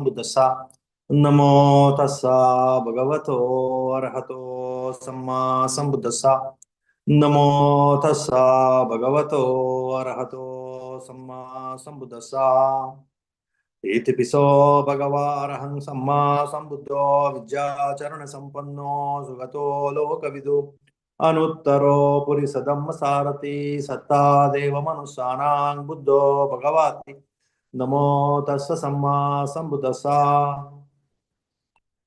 Sambuddhassa. Namo tassa bhagavato arahato samma sambuddhassa. Namo tassa bhagavato arahato samma sambuddhassa. Iti piso bhagava arahang samma sambuddho vidyacharana sampanno sugato lokavidu anuttaro purisadam sarati satta deva manusanang buddho bhagavati. Namo tassa samma sambuddhassa.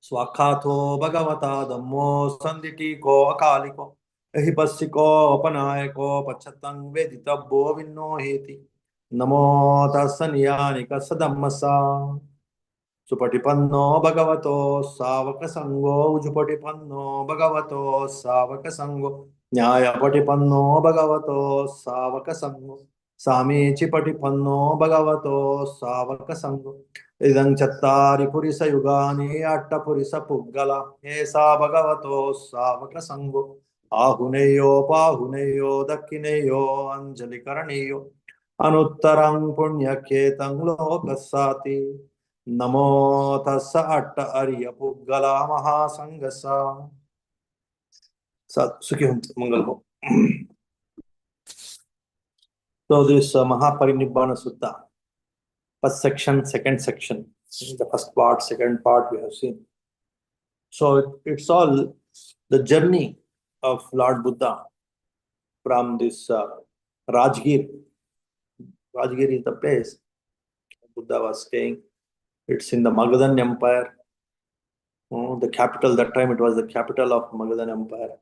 Swakhato bhagavata dhammo sanditiko akaliko ehipassiko panayako pachatang veditabbo vinno heti. Namo tassa niyanika sadammasa. Supatipanno bhagavato savaka sango ujupatipanno bhagavato savaka sango nyaya patipanno bhagavato savaka sango samichi patipanno bhagavato savaka sango idang chattari purisa yugani atta purisa puggala esa bhagavato savaka sango ahuneyo pahuneyo dakkineyo anjali karaniyo anuttarang punyaketang lokasati. Namo tassa atta arya puggala mahasangasa. Sukhi Mangal ho. So this Mahāparinibbāna Sutta, first section, second section, the first part, second part we have seen. So it's all the journey of Lord Buddha from this Rajgir. Rajgir is the place Buddha was staying. It's in the Magadhan Empire. The capital, that time it was the capital of Magadhan Empire.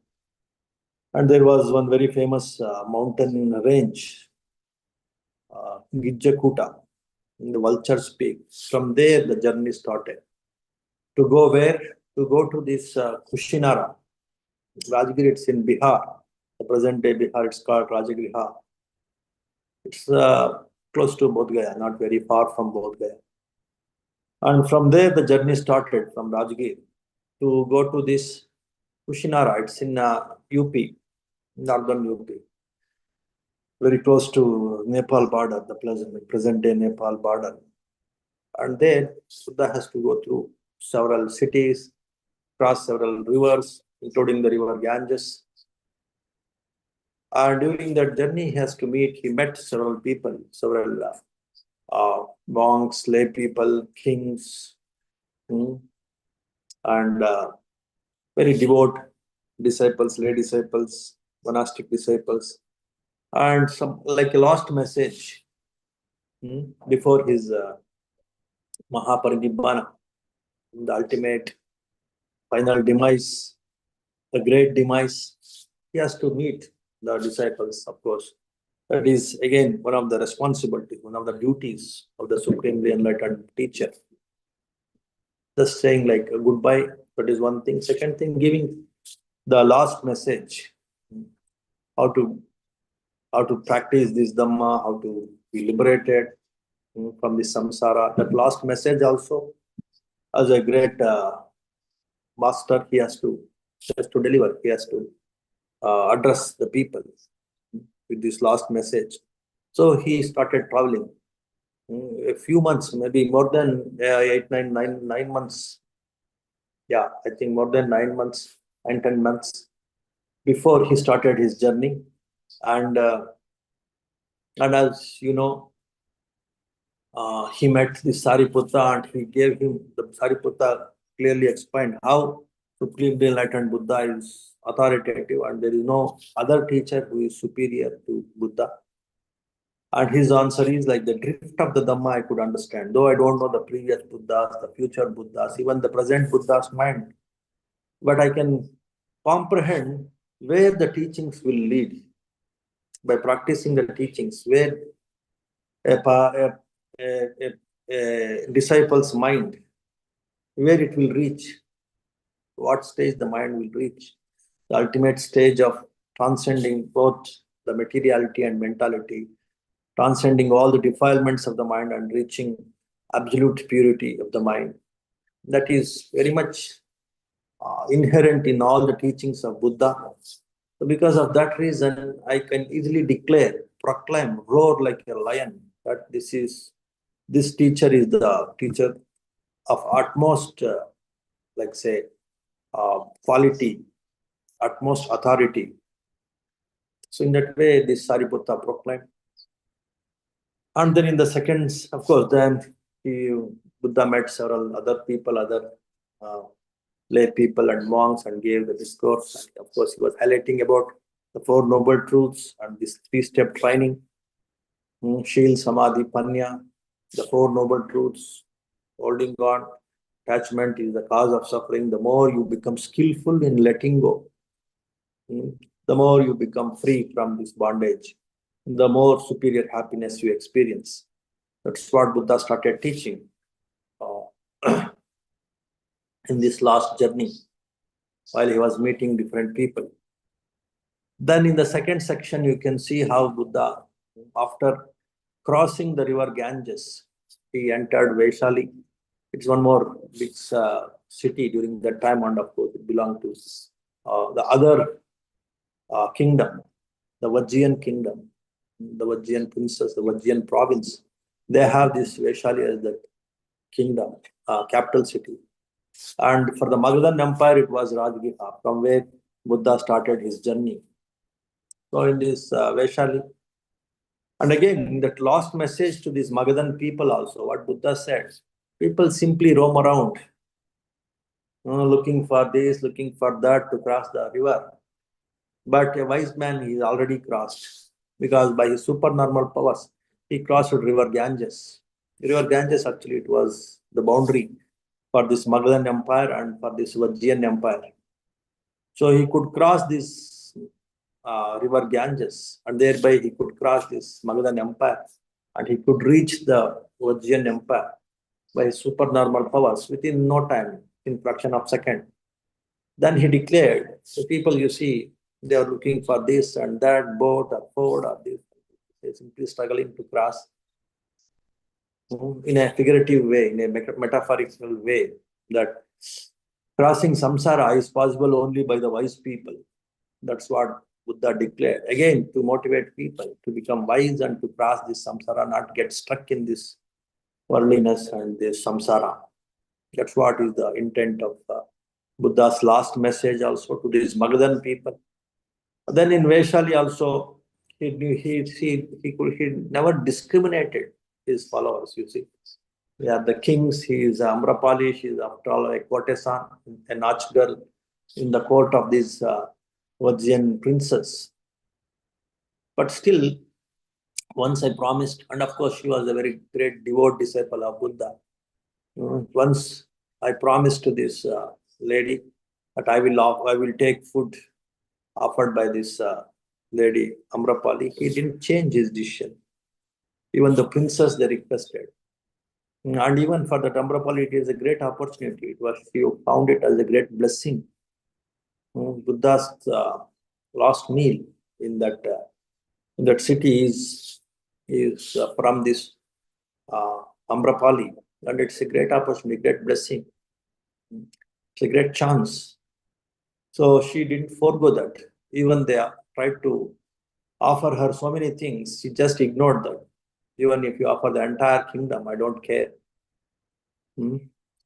And there was one very famous mountain range, Gijjakuta, in the Vulture's Peak. From there the journey started. To go where? To go to this Kushinara. Rajgir, it's in Bihar. The present day Bihar, it's called Rajagriha. It's close to Bodh Gaya, not very far from Bodh Gaya. And from there the journey started, from Rajgir, to go to this Kushinara. It's in UP, northern UP, very close to Nepal border, the present day Nepal border. And then Buddha has to go through several cities, cross several rivers, including the river Ganges. And during that journey, he met several people, several monks, lay people, kings, and very devout disciples, lay disciples, monastic disciples, and some like a last message before his Mahāparinibbāna, the ultimate final demise, the great demise. He has to meet the disciples, of course. That is again one of the responsibilities, one of the duties of the supremely enlightened teacher. Just saying like a goodbye, that is one thing. Second thing, giving the last message, how to practice this Dhamma, how to be liberated from the samsara. That last message also, as a great master, he has to deliver. He has to address the people with this last message. So he started traveling. A few months, maybe more than 9 months. Yeah, I think more than 9 months, 10 months before he started his journey. And as you know, he met the Sariputta, and he gave him, the Sariputta clearly explained how supremely enlightened Buddha is authoritative, and there is no other teacher who is superior to Buddha. And his answer is like, the drift of the Dhamma I could understand, though I don't know the previous Buddhas, the future Buddhas, even the present Buddha's mind, but I can comprehend where the teachings will lead by practicing the teachings, where a disciple's mind, where it will reach, what stage the mind will reach, the ultimate stage of transcending both the materiality and mentality, transcending all the defilements of the mind and reaching absolute purity of the mind. That is very much inherent in all the teachings of Buddha. So because of that reason, I can easily declare, proclaim, roar like a lion that this teacher is the teacher of utmost, like say, quality, utmost authority. So in that way, this Sariputta proclaimed. And then in the seconds, of course, then Buddha met several other people, other uh, lay people and monks, and gave the discourse. And of course, he was highlighting about the Four Noble Truths and this three-step training. Shil, Samadhi, Panya, the Four Noble Truths, holding on. Attachment is the cause of suffering. The more you become skillful in letting go, the more you become free from this bondage, the more superior happiness you experience. That's what Buddha started teaching in this last journey while he was meeting different people. Then in the second section, you can see how Buddha, after crossing the river Ganges, he entered Vaishali. It's one more big city during that time, and of course it belonged to the other kingdom, the Vajjian kingdom, the Vajjian princess, the Vajjian province. They have this Vaishali as the kingdom, capital city. And for the Magadhan Empire, it was Rajgriha, from where Buddha started his journey. So in this Vaishali, and again, in that last message to these Magadhan people also, what Buddha said, people simply roam around, looking for this, looking for that to cross the river. But a wise man, he already crossed, because by his supernormal powers, he crossed river Ganges. River Ganges, actually, it was the boundary for this Magadhan Empire and for this Vajjian Empire. So he could cross this river Ganges, and thereby he could cross this Magadhan Empire, and he could reach the Vajjian Empire by his supernormal powers within no time, in fraction of second. Then he declared, the people you see, they are looking for this and that, boat or ford or this. They're simply struggling to cross in a figurative way, in a metaphorical way, that crossing samsara is possible only by the wise people. That's what Buddha declared. Again, to motivate people to become wise and to cross this samsara, not get stuck in this worldliness and this samsara. That's what is the intent of Buddha's last message also to these Magadhan people. Then in Vaishali also, he never discriminated his followers, you see. They are the kings, he is Amrapali, she is after all a courtesan, a Nach girl in the court of this Vajjian princess. But still, once I promised, and of course she was a very great devout disciple of Buddha. Once I promised to this lady that I will take food offered by this lady Amrapali. He didn't change his decision. Even the princess they requested. And even for that Amrapali, it is a great opportunity. She found it as a great blessing. Buddha's last meal in that city is from this Amrapali, and it's a great opportunity, great blessing. It's a great chance. So she didn't forego that. Even they tried to offer her so many things, she just ignored that. Even if you offer the entire kingdom, I don't care.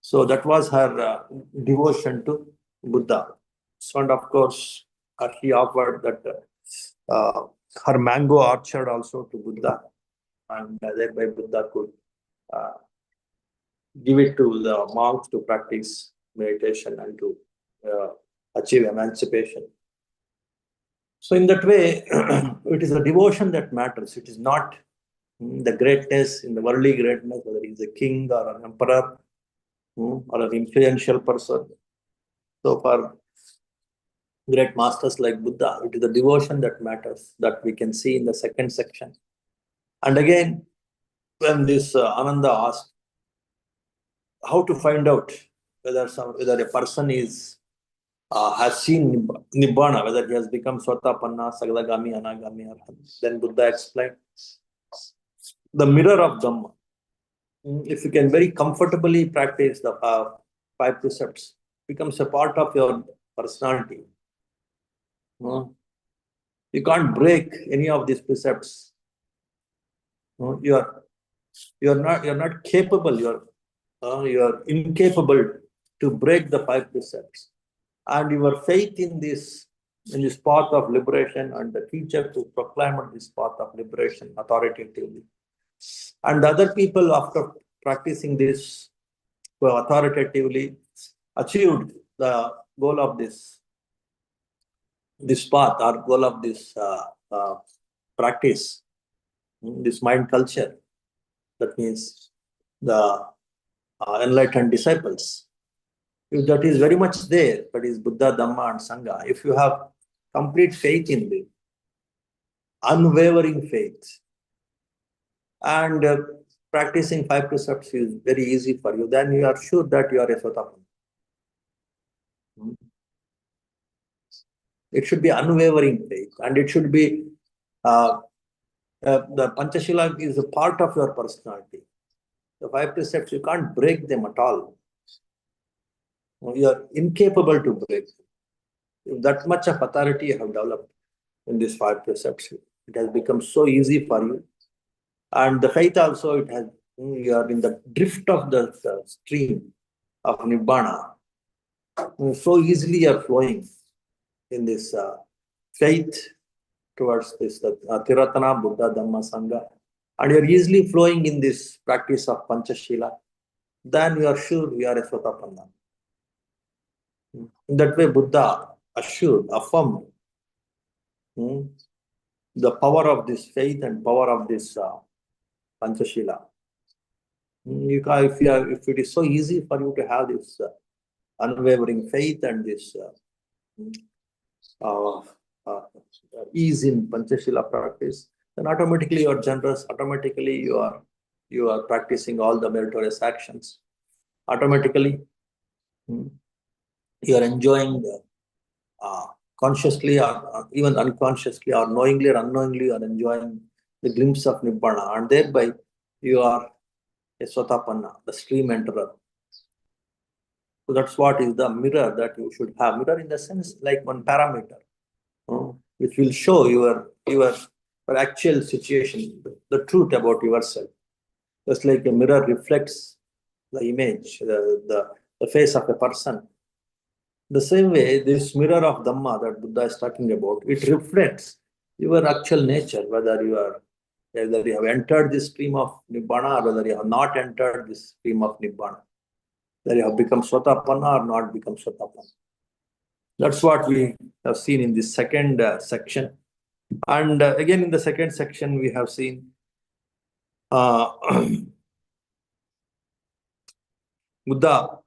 So that was her devotion to Buddha. So, and of course, she offered that her mango orchard also to Buddha, and thereby Buddha could give it to the monks to practice meditation and to achieve emancipation. So in that way, it is the devotion that matters. It is not the greatness, in the worldly greatness, whether he is a king or an emperor or an influential person. So for great masters like Buddha, it is the devotion that matters, that we can see in the second section. And again, when this Ananda asked how to find out whether a person has seen Nibbana, whether he has become Sotapanna, Sagadagami, Anagami, Arhat, then Buddha explained the mirror of Dhamma. If you can very comfortably practice the 5 precepts, becomes a part of your personality. You can't break any of these precepts. You're not capable. you are incapable to break the five precepts. And your faith in this path of liberation, and the teacher to proclaim this path of liberation authoritatively. And other people, after practicing this, who have authoritatively achieved the goal of this path, or goal of this practice, this mind culture, that means the enlightened disciples. If that is very much there, that is Buddha, Dhamma and Sangha, if you have complete faith in them, unwavering faith, and practicing five precepts is very easy for you, then you are sure that you are a Sotapanna. It should be unwavering faith, and it should be the Panchashila is a part of your personality. The five precepts, you can't break them at all. You are incapable to break them. If that much of authority you have developed in these five precepts, it has become so easy for you. And the faith also, it has, you are in the drift of the stream of Nibbana. So easily you are flowing in this faith towards this Tiratana, Buddha, Dhamma, Sangha, and you are easily flowing in this practice of Panchashila, then you are sure you are a Sotapanna. In that way, Buddha assured, affirmed the power of this faith and power of this Panchashila. If it is so easy for you to have this unwavering faith and this ease in Panchashila practice, then automatically you are generous, automatically you are practicing all the meritorious actions. Automatically you are enjoying consciously or even unconsciously or knowingly or unknowingly, you are enjoying the glimpse of Nibbana, and thereby you are a Sotapanna, the stream enterer. So that's what is the mirror that you should have. Mirror in the sense like one parameter, which will show your actual situation, the truth about yourself. Just like a mirror reflects the image, the face of a person. The same way, this mirror of Dhamma that Buddha is talking about, it reflects your actual nature, whether you have entered this stream of Nibbana or whether you have not entered this stream of Nibbana, whether you have become Sotapanna or not become Sotapanna. That's what we have seen in this second section. And again, in the second section, we have seen Buddha,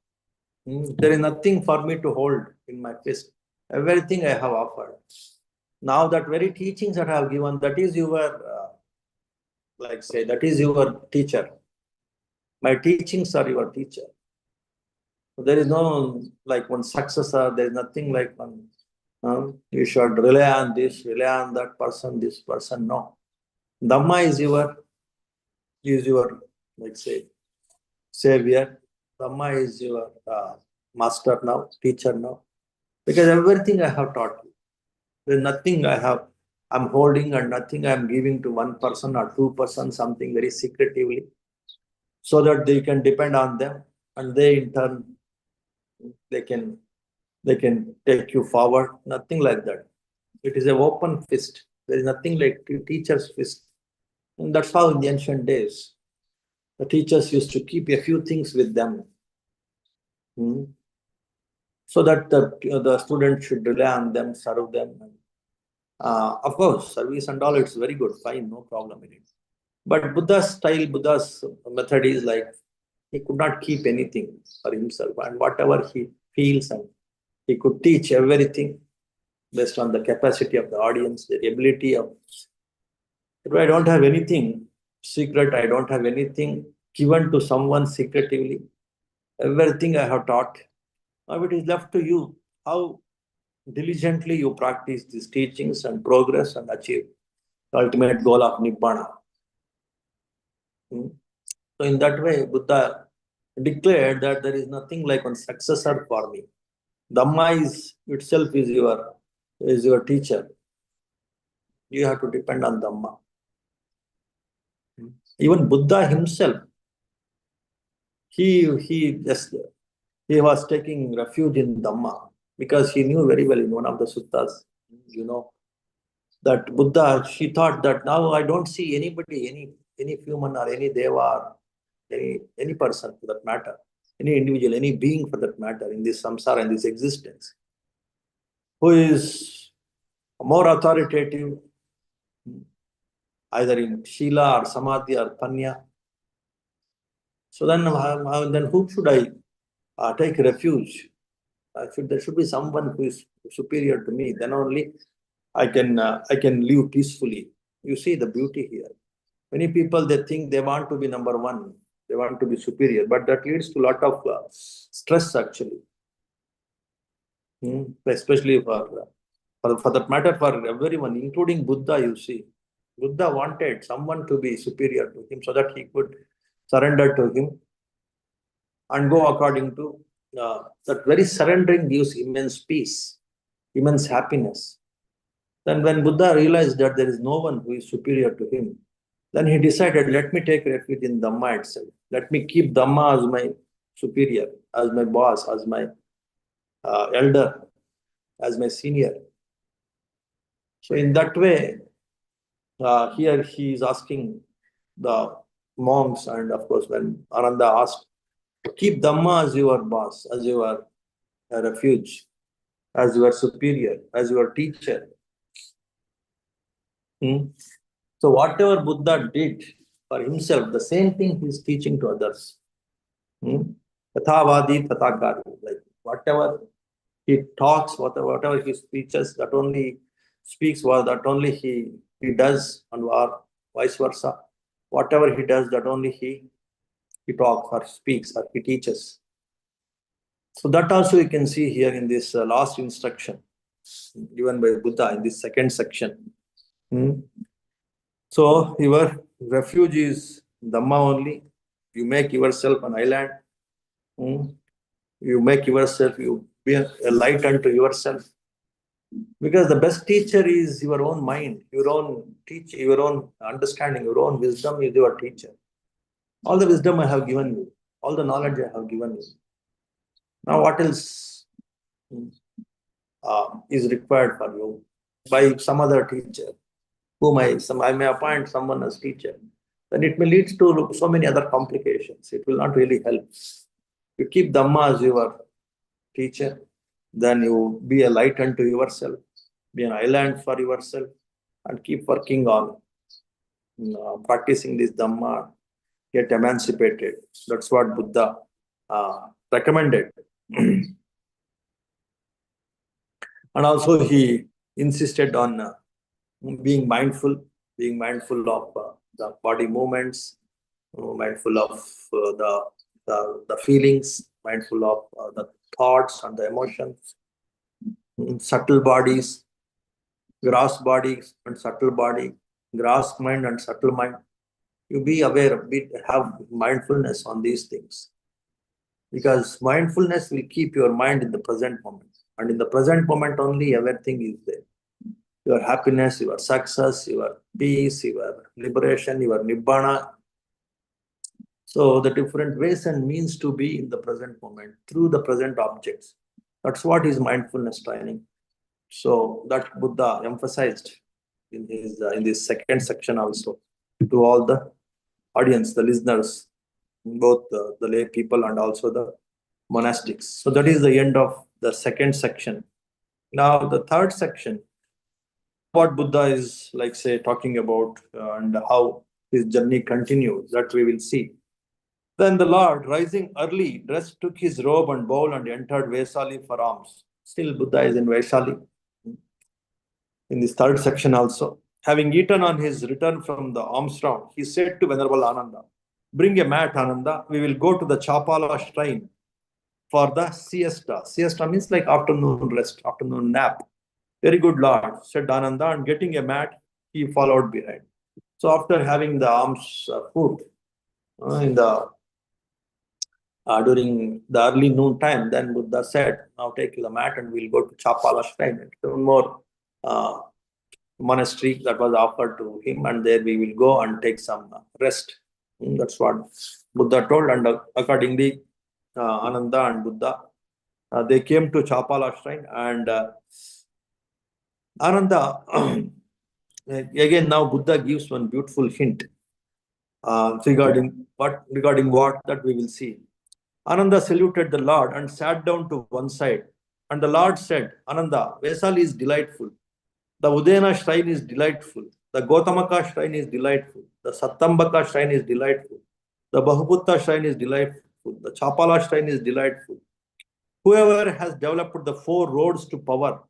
there is nothing for me to hold in my fist. Everything I have offered. Now that very teachings that I have given, that is your, that is your teacher. My teachings are your teacher. There is no like one successor. There is nothing like one. You should rely on this, rely on that person, this person. No. Dhamma is your savior. Dhamma is your master now, teacher now. Because everything I have taught you. There is nothing I'm holding and nothing I'm giving to one person or two persons, something very secretively, so that they can depend on them, and they in turn, they can take you forward. Nothing like that. It is an open fist. There is nothing like teacher's fist. And that's how in the ancient days, the teachers used to keep a few things with them, so that the student should rely on them, serve them. Of course, service and all, it's very good, fine, no problem in it. But Buddha's style, Buddha's method is like, he could not keep anything for himself, and whatever he feels, and he could teach everything based on the capacity of the audience, the ability of. I don't have anything secret, I don't have anything given to someone secretively. Everything I have taught. Now it is left to you how diligently you practice these teachings and progress and achieve the ultimate goal of Nibbana. So in that way, Buddha declared that there is nothing like one successor for me. Dhamma itself is your teacher. You have to depend on Dhamma. Even Buddha himself, he was taking refuge in Dhamma because he knew very well in one of the suttas, that Buddha, she thought that now I don't see anybody, any human or any deva, or any person for that matter, any individual, any being for that matter in this samsara, in this existence, who is more authoritative, either in Shila or Samadhi or Panya. So then whom should I take refuge? There should be someone who is superior to me. Then only I can live peacefully. You see the beauty here. Many people, they think they want to be number one. They want to be superior, but that leads to a lot of stress actually. Especially for that matter, for everyone, including Buddha, you see. Buddha wanted someone to be superior to him so that he could surrender to him and go according to that. Very surrendering gives immense peace, immense happiness. Then when Buddha realized that there is no one who is superior to him, then he decided, let me take refuge in Dhamma itself. Let me keep Dhamma as my superior, as my boss, as my elder, as my senior. So in that way, here he is asking the monks, and of course when Ananda asked, keep Dhamma as your boss, as your refuge, as your superior, as your teacher. So whatever Buddha did for himself, the same thing he is teaching to others. Tathavadi Tathakari. Like whatever he talks, whatever he speeches, that only speaks, that only he does, and or vice versa. Whatever he does, that only he talks or speaks or he teaches. So that also you can see here in this last instruction given by Buddha in this second section. So your refuge is Dhamma only. You make yourself an island. You make yourself, you be a light unto yourself. Because the best teacher is your own mind, your own your own understanding, your own wisdom is your teacher. All the wisdom I have given you, all the knowledge I have given you. Now what else is required for you by some other teacher, whom I may appoint someone as teacher? Then it may lead to so many other complications. It will not really help. You keep Dhamma as your teacher, then you be a light unto yourself, be an island for yourself, and keep working on practicing this Dhamma, get emancipated. That's what Buddha recommended. And also he insisted on being mindful of the body movements, mindful of the feelings, mindful of the thoughts and the emotions, subtle bodies, gross bodies and subtle body, gross mind and subtle mind. You be aware, have mindfulness on these things. Because mindfulness will keep your mind in the present moment. And in the present moment only everything is there. Your happiness, your success, your peace, your liberation, your Nibbana. So the different ways and means to be in the present moment through the present objects. That's what is mindfulness training. So that Buddha emphasized in his in this second section also to all the audience, the listeners, both the lay people and also the monastics. So that is the end of the second section. Now the third section, what Buddha is like say talking about and how his journey continues, that we will see. Then the Lord, rising early, dressed, took his robe and bowl and entered Vaisali for alms. Still Buddha is in Vaisali. In this third section also. Having eaten on his return from the alms round, he said to Venerable Ananda, bring a mat, Ananda. We will go to the Chapala shrine for the siesta. Siesta means like afternoon rest, afternoon nap. Very good, Lord, said Ananda, and getting a mat, he followed behind. So after having the alms food in the during the early noon time, then Buddha said, now take the mat and we'll go to Chapala shrine. It's one more monastery that was offered to him, and there we will go and take some rest. That's what Buddha told, and accordingly, Ananda and Buddha, they came to Chapala shrine, and Ananda, again now Buddha gives one beautiful hint regarding what that we will see. Ananda saluted the Lord and sat down to one side. And the Lord said, Ananda, Vesali is delightful. The Udayana shrine is delightful. The Gautamaka shrine is delightful. The Sattambaka shrine is delightful. The Bahuputta shrine is delightful. The Chapala shrine is delightful. Whoever has developed the 4 roads to power,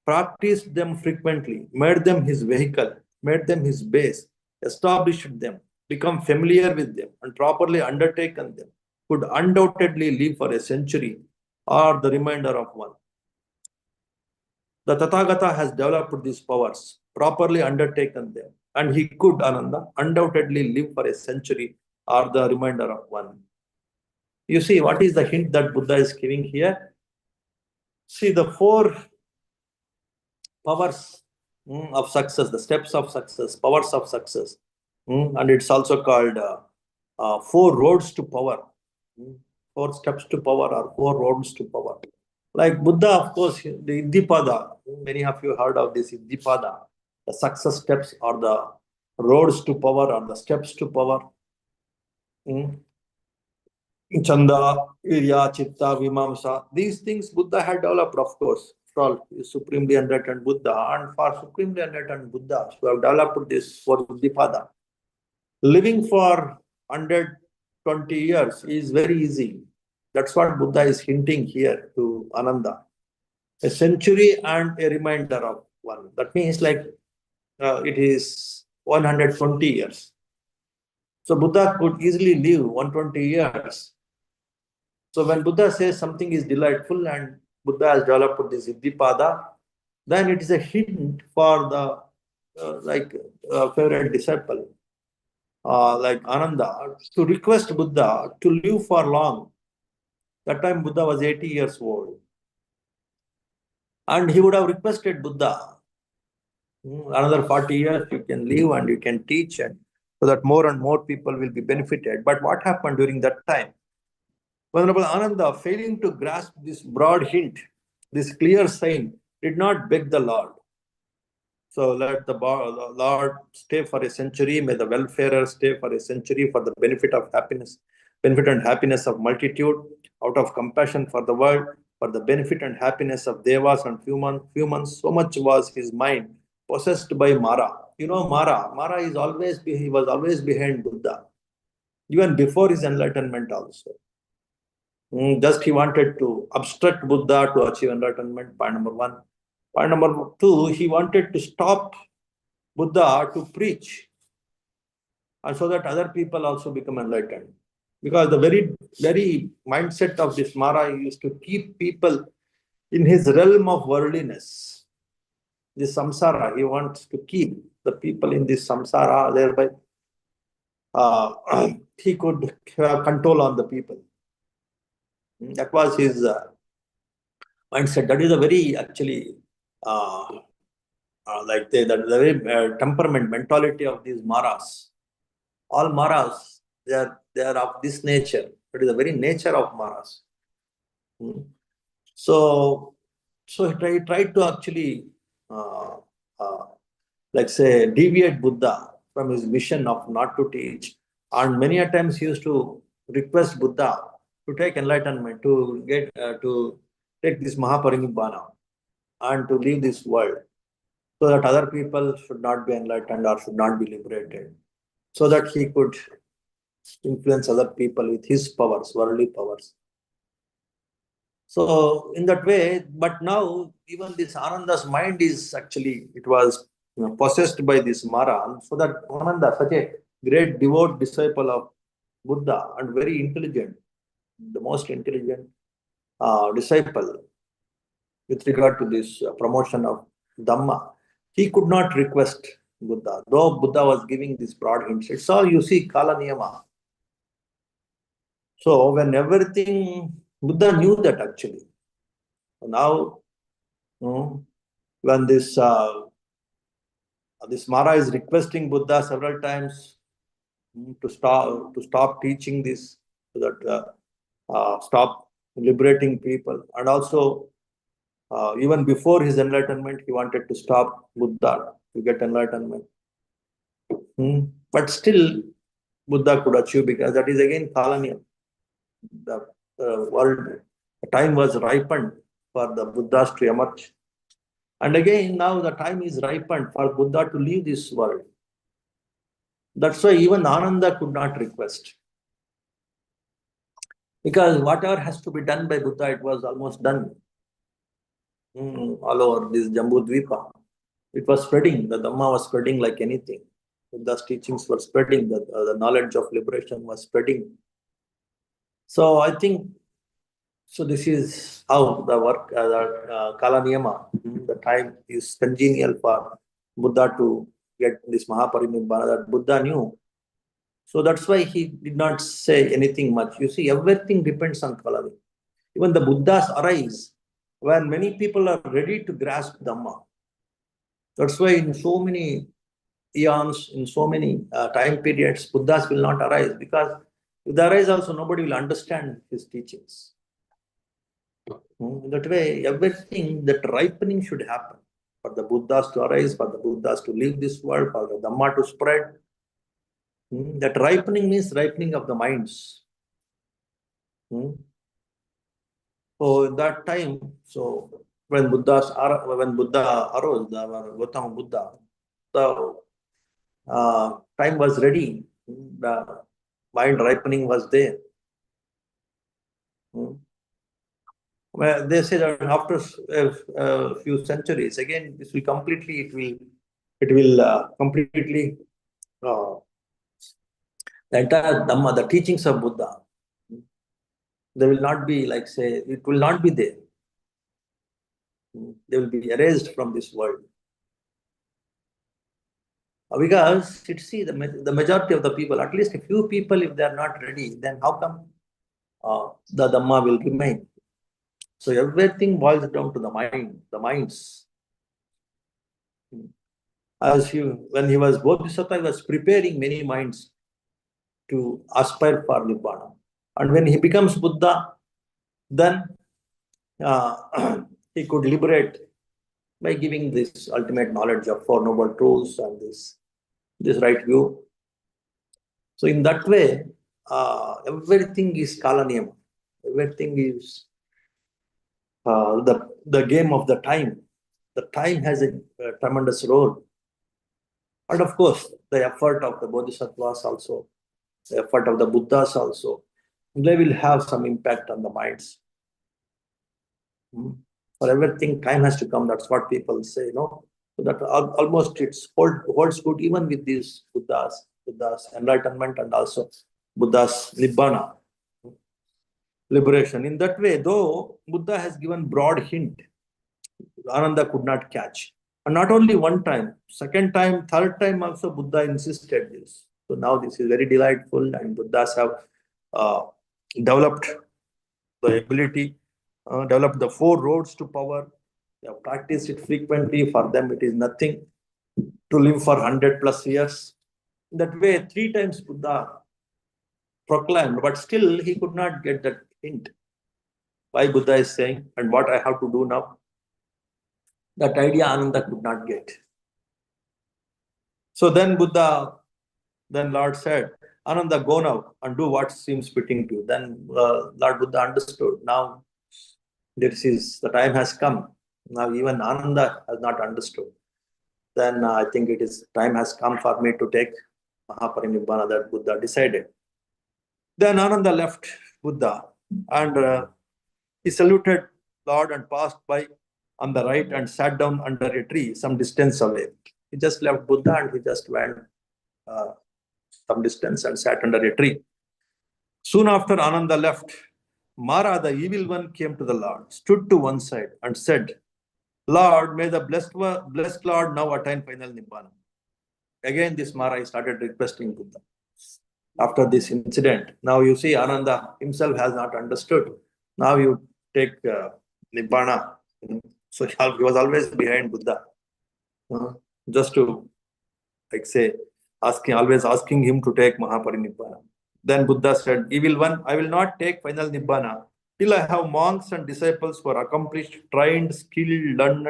practiced them frequently, made them his vehicle, made them his base, established them, become familiar with them, and properly undertaken them, could undoubtedly live for a century or the remainder of one. The Tathagata has developed these powers, properly undertaken them, and he could, Ananda, undoubtedly live for a century or the remainder of one. You see, what is the hint that Buddha is giving here? See, the 4 powers of success, the steps of success, powers of success, and it's also called 4 roads to power, 4 steps to power or 4 roads to power. Like Buddha, of course, the Iddhipada, many of you heard of this Iddhipada, the success steps or the roads to power or the steps to power. Chanda, Virya, Chitta, Vimamsa, these things Buddha had developed, of course. For all supremely enlightened Buddha, and for supremely enlightened Buddhas who have developed this for Iddhipada. Living for 120 years is very easy. That's what Buddha is hinting here to Ananda. A century and a remainder of one. That means like it is 120 years. So Buddha could easily live 120 years. So when Buddha says something is delightful and Buddha has developed this Iddhipada, then it is a hint for the favorite disciple, like Ananda, to request Buddha to live for long. That time Buddha was 80 years old. And he would have requested Buddha, another 40 years you can live and you can teach, and so that more and more people will be benefited. But what happened during that time? Venerable Ananda, failing to grasp this broad hint, this clear sign, did not beg the Lord. So let the Lord stay for a century, may the welfarer stay for a century for the benefit of happiness, benefit and happiness of multitude, out of compassion for the world, for the benefit and happiness of devas and humans. So much was his mind possessed by Mara. You know Mara. Mara is always, he was always behind Buddha, even before his enlightenment also. Just he wanted to obstruct Buddha to achieve enlightenment, point number 1. Point number 2, he wanted to stop Buddha to preach, and so that other people also become enlightened. Because the very mindset of this Mara used to keep people in his realm of worldliness, this samsara. He wants to keep the people in this samsara, thereby he could have control on the people. That was his mindset. That is a very actually like the very temperament, mentality of these Maras. All Maras, they are of this nature. It is the very nature of Maras. So he tried to actually like say deviate Buddha from his mission of not to teach, and many a times he used to request Buddha to take enlightenment, to get to take this Mahāparinibbāna and to leave this world, so that other people should not be enlightened or should not be liberated, so that he could influence other people with his powers, worldly powers. So in that way, but now even this Ananda's mind is actually, it was possessed by this Mara, so that Ananda, such a great devout disciple of Buddha and very intelligent, the most intelligent disciple with regard to this promotion of Dhamma, he could not request Buddha, though Buddha was giving this broad hints. It's all, you see, Kala Niyama. So when everything, Buddha knew that actually. Now, when this Mara is requesting Buddha several times to stop teaching this, so that stop liberating people. And also, even before his enlightenment, he wanted to stop Buddha to get enlightenment. But still, Buddha could achieve, because that is again Kalaniyam. The world, the time was ripened for the Buddhas to emerge. And again, now the time is ripened for Buddha to leave this world. That's why even Ananda could not request. Because whatever has to be done by Buddha, it was almost done. All over this Jambu Dvipa. It was spreading, the Dhamma was spreading like anything. Buddha's teachings were spreading, the knowledge of liberation was spreading. So I think, so this is how the work, Kala Niyama, the time is congenial for Buddha to get this Mahāparinibbāna that Buddha knew. So that's why he did not say anything much. You see, everything depends on Kala Niyama. Even the Buddhas arise when many people are ready to grasp Dhamma. That's why in so many eons, in so many time periods, Buddhas will not arise, because if they arise also, nobody will understand his teachings. That way, everything, that ripening should happen for the Buddhas to arise, for the Buddhas to leave this world, for the Dhamma to spread. That ripening means ripening of the minds. So in that time, so when Buddha arose, the Gautama Buddha, the time was ready. The mind ripening was there. Well, they say that after a few centuries, again, this will completely, it will completely, the entire Dhamma, the teachings of Buddha, they will not be like, say, it will not be there. They will be erased from this world. Because, see, the majority of the people, at least a few people, if they are not ready, then how come the Dhamma will remain? So everything boils down to the mind, the minds. When he was Bodhisattva, he was preparing many minds to aspire for Nibbana. And when he becomes Buddha, then he could liberate by giving this ultimate knowledge of Four Noble Truths and this right view. So in that way, everything is Kalaniyam. Everything is the game of the time. The time has a tremendous role. And of course, the effort of the Bodhisattvas also, the effort of the Buddhas also, they will have some impact on the minds. For everything, time has to come. That's what people say, no? So that almost it holds good even with these Buddhas enlightenment, and also Buddha's Nibbana, liberation. In that way, though Buddha has given broad hint, Ananda could not catch. And not only one time, second time, third time also Buddha insisted this. So now this is very delightful, and Buddhas have developed the ability, developed the 4 roads to power. They have practiced it frequently. For them, it is nothing to live for 100+ years. That way, 3 times Buddha proclaimed, but still he could not get that hint. Why Buddha is saying, and what I have to do now? That idea Ananda could not get. So then Lord said, Ananda, go now and do what seems fitting to you. Then Lord Buddha understood. Now the time has come. Now even Ananda has not understood. Then I think time has come for me to take Mahāparinibbāna, that Buddha decided. Then Ananda left Buddha, and he saluted Lord and passed by on the right and sat down under a tree some distance away. He just left Buddha and he just went some distance and sat under a tree. Soon after Ananda left, Mara, the evil one, came to the Lord, stood to one side and said, Lord, may the blessed Lord now attain final Nibbana. Again, this Mara started requesting Buddha. After this incident, now you see Ananda himself has not understood. Now you take Nibbana. So he was always behind Buddha. Just to, like say, always asking him to take Mahāparinibbāna. Then Buddha said, Evil one, I will not take final Nibbana till I have monks and disciples who are accomplished, trained, skilled, learned,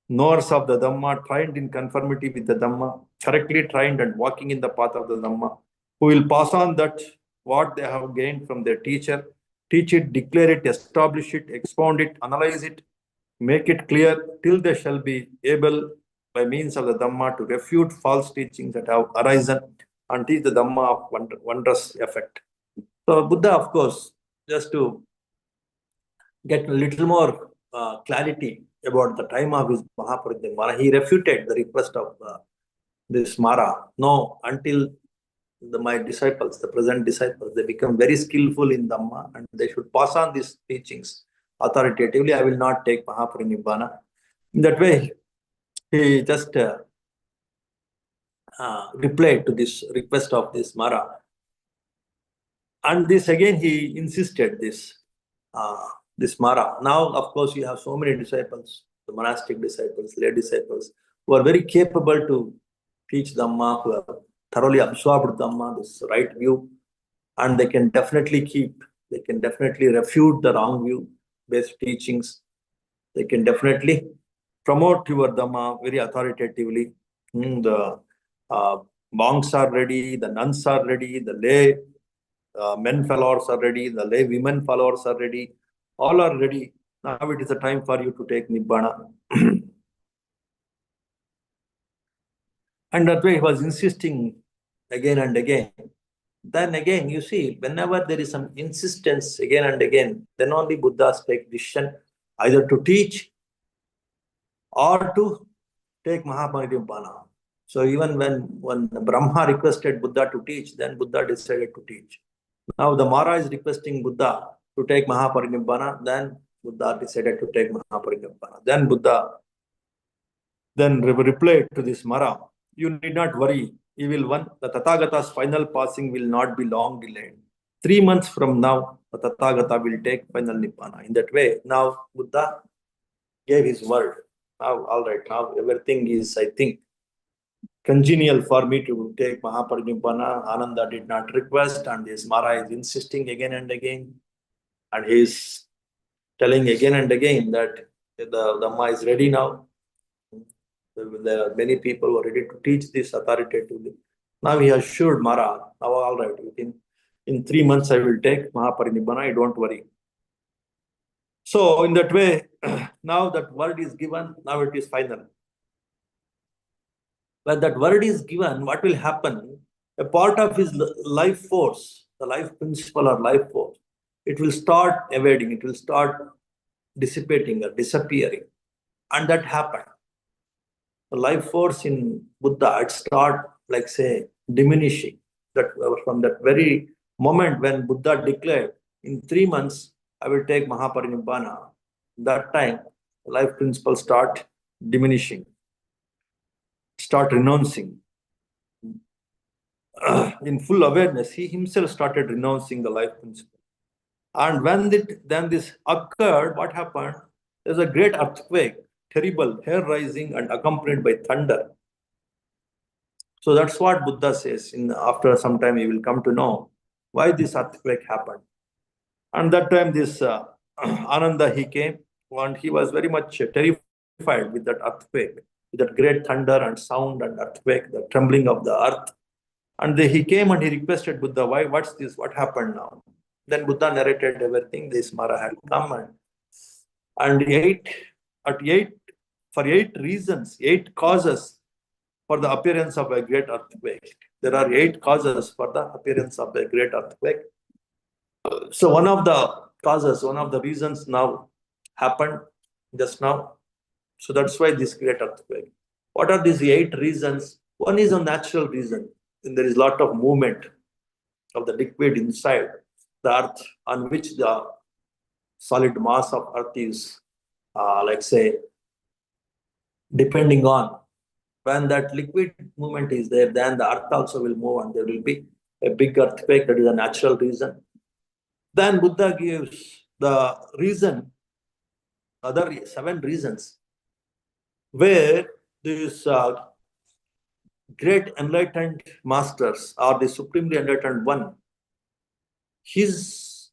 knowers of the Dhamma, trained in conformity with the Dhamma, correctly trained and walking in the path of the Dhamma, who will pass on that what they have gained from their teacher, teach it, declare it, establish it, expound it, analyze it, make it clear till they shall be able by means of the Dhamma to refute false teachings that have arisen and teach the Dhamma of wondrous effect. So Buddha, of course, just to get a little more clarity about the time of his Mahāparinibbāna, he refuted the request of this Mara. No, until my disciples, the present disciples, they become very skillful in Dhamma and they should pass on these teachings authoritatively. I will not take Mahāparinibbāna. In that way, he just replied to this request of this Mara. And this again, he insisted this Mara. Now, of course, you have so many disciples, the monastic disciples, lay disciples, who are very capable to teach Dhamma, who have thoroughly absorbed Dhamma, this right view, and they can definitely refute the wrong view-based teachings. They can definitely promote your Dhamma very authoritatively. The monks are ready, the nuns are ready, the lay men followers are ready, the lay women followers are ready, all are ready. Now it is a time for you to take Nibbana. And that way he was insisting again and again. Then again, you see, whenever there is some insistence again and again, then only Buddhas take decision either to teach or to take Mahāparinibbāna. So even when Brahma requested Buddha to teach, then Buddha decided to teach. Now the Mara is requesting Buddha to take Mahāparinibbāna, then Buddha decided to take Mahāparinibbāna. Then Buddha replied to this Mara, you need not worry, evil one, the Tathagata's final passing will not be long delayed. 3 months from now, the Tathagata will take final Nibbana. In that way, now Buddha gave his word. Now, all right, now everything is, I think, congenial for me to take Mahāparinibbāna. Ananda did not request, and this Mara is insisting again and again. And he is telling again and again that the Dhamma is ready now. There are many people who are ready to teach this authoritatively. Now he assured Mara, now all right, in 3 months I will take Mahāparinibbāna, don't worry. So in that way, now that word is given, now it is final. When that word is given, what will happen? A part of his life force, the life principle or life force, it will start evading, it will start dissipating or disappearing. And that happened. The life force in Buddha, it start, like say, diminishing. That from that very moment when Buddha declared, in 3 months, I will take Mahāparinibbāna, that time, the life principle start diminishing, start renouncing. In full awareness, he himself started renouncing the life principle. And when then this occurred, what happened? There's a great earthquake, terrible, hair rising and accompanied by thunder. So that's what Buddha says. After some time, you will come to know why this earthquake happened. And that time, this Ananda, he came, and he was very much terrified with that earthquake, with that great thunder and sound and earthquake, the trembling of the earth. And he came and he requested Buddha, what's this? What happened now? Then Buddha narrated everything. This Mara had come and for 8 reasons, 8 causes for the appearance of a great earthquake. There are 8 causes for the appearance of a great earthquake. So one of the causes, one of the reasons now happened just now. So that's why this great earthquake. What are these 8 reasons? One is a natural reason. And there is a lot of movement of the liquid inside the earth, on which the solid mass of earth is, like say, depending on. When that liquid movement is there, then the earth also will move and there will be a big earthquake. That is a natural reason. Then Buddha gives the reason, other 7 reasons, where this great enlightened masters or the supremely enlightened one, his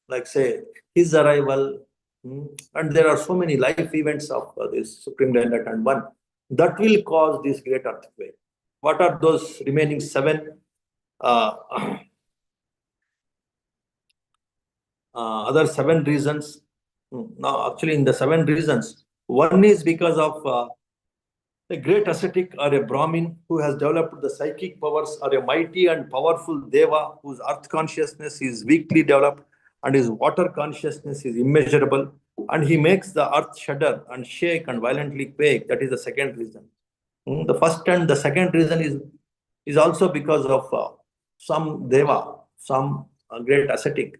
like say his arrival, and there are so many life events of this supremely enlightened one that will cause this great earthquake. What are those remaining seven other seven reasons? Now, actually, in the seven reasons, one is because of a great ascetic or a Brahmin who has developed the psychic powers, or a mighty and powerful Deva whose earth consciousness is weakly developed and his water consciousness is immeasurable, and he makes the earth shudder and shake and violently quake. That is the second reason. The first and the second reason is also because of some Deva, some great ascetic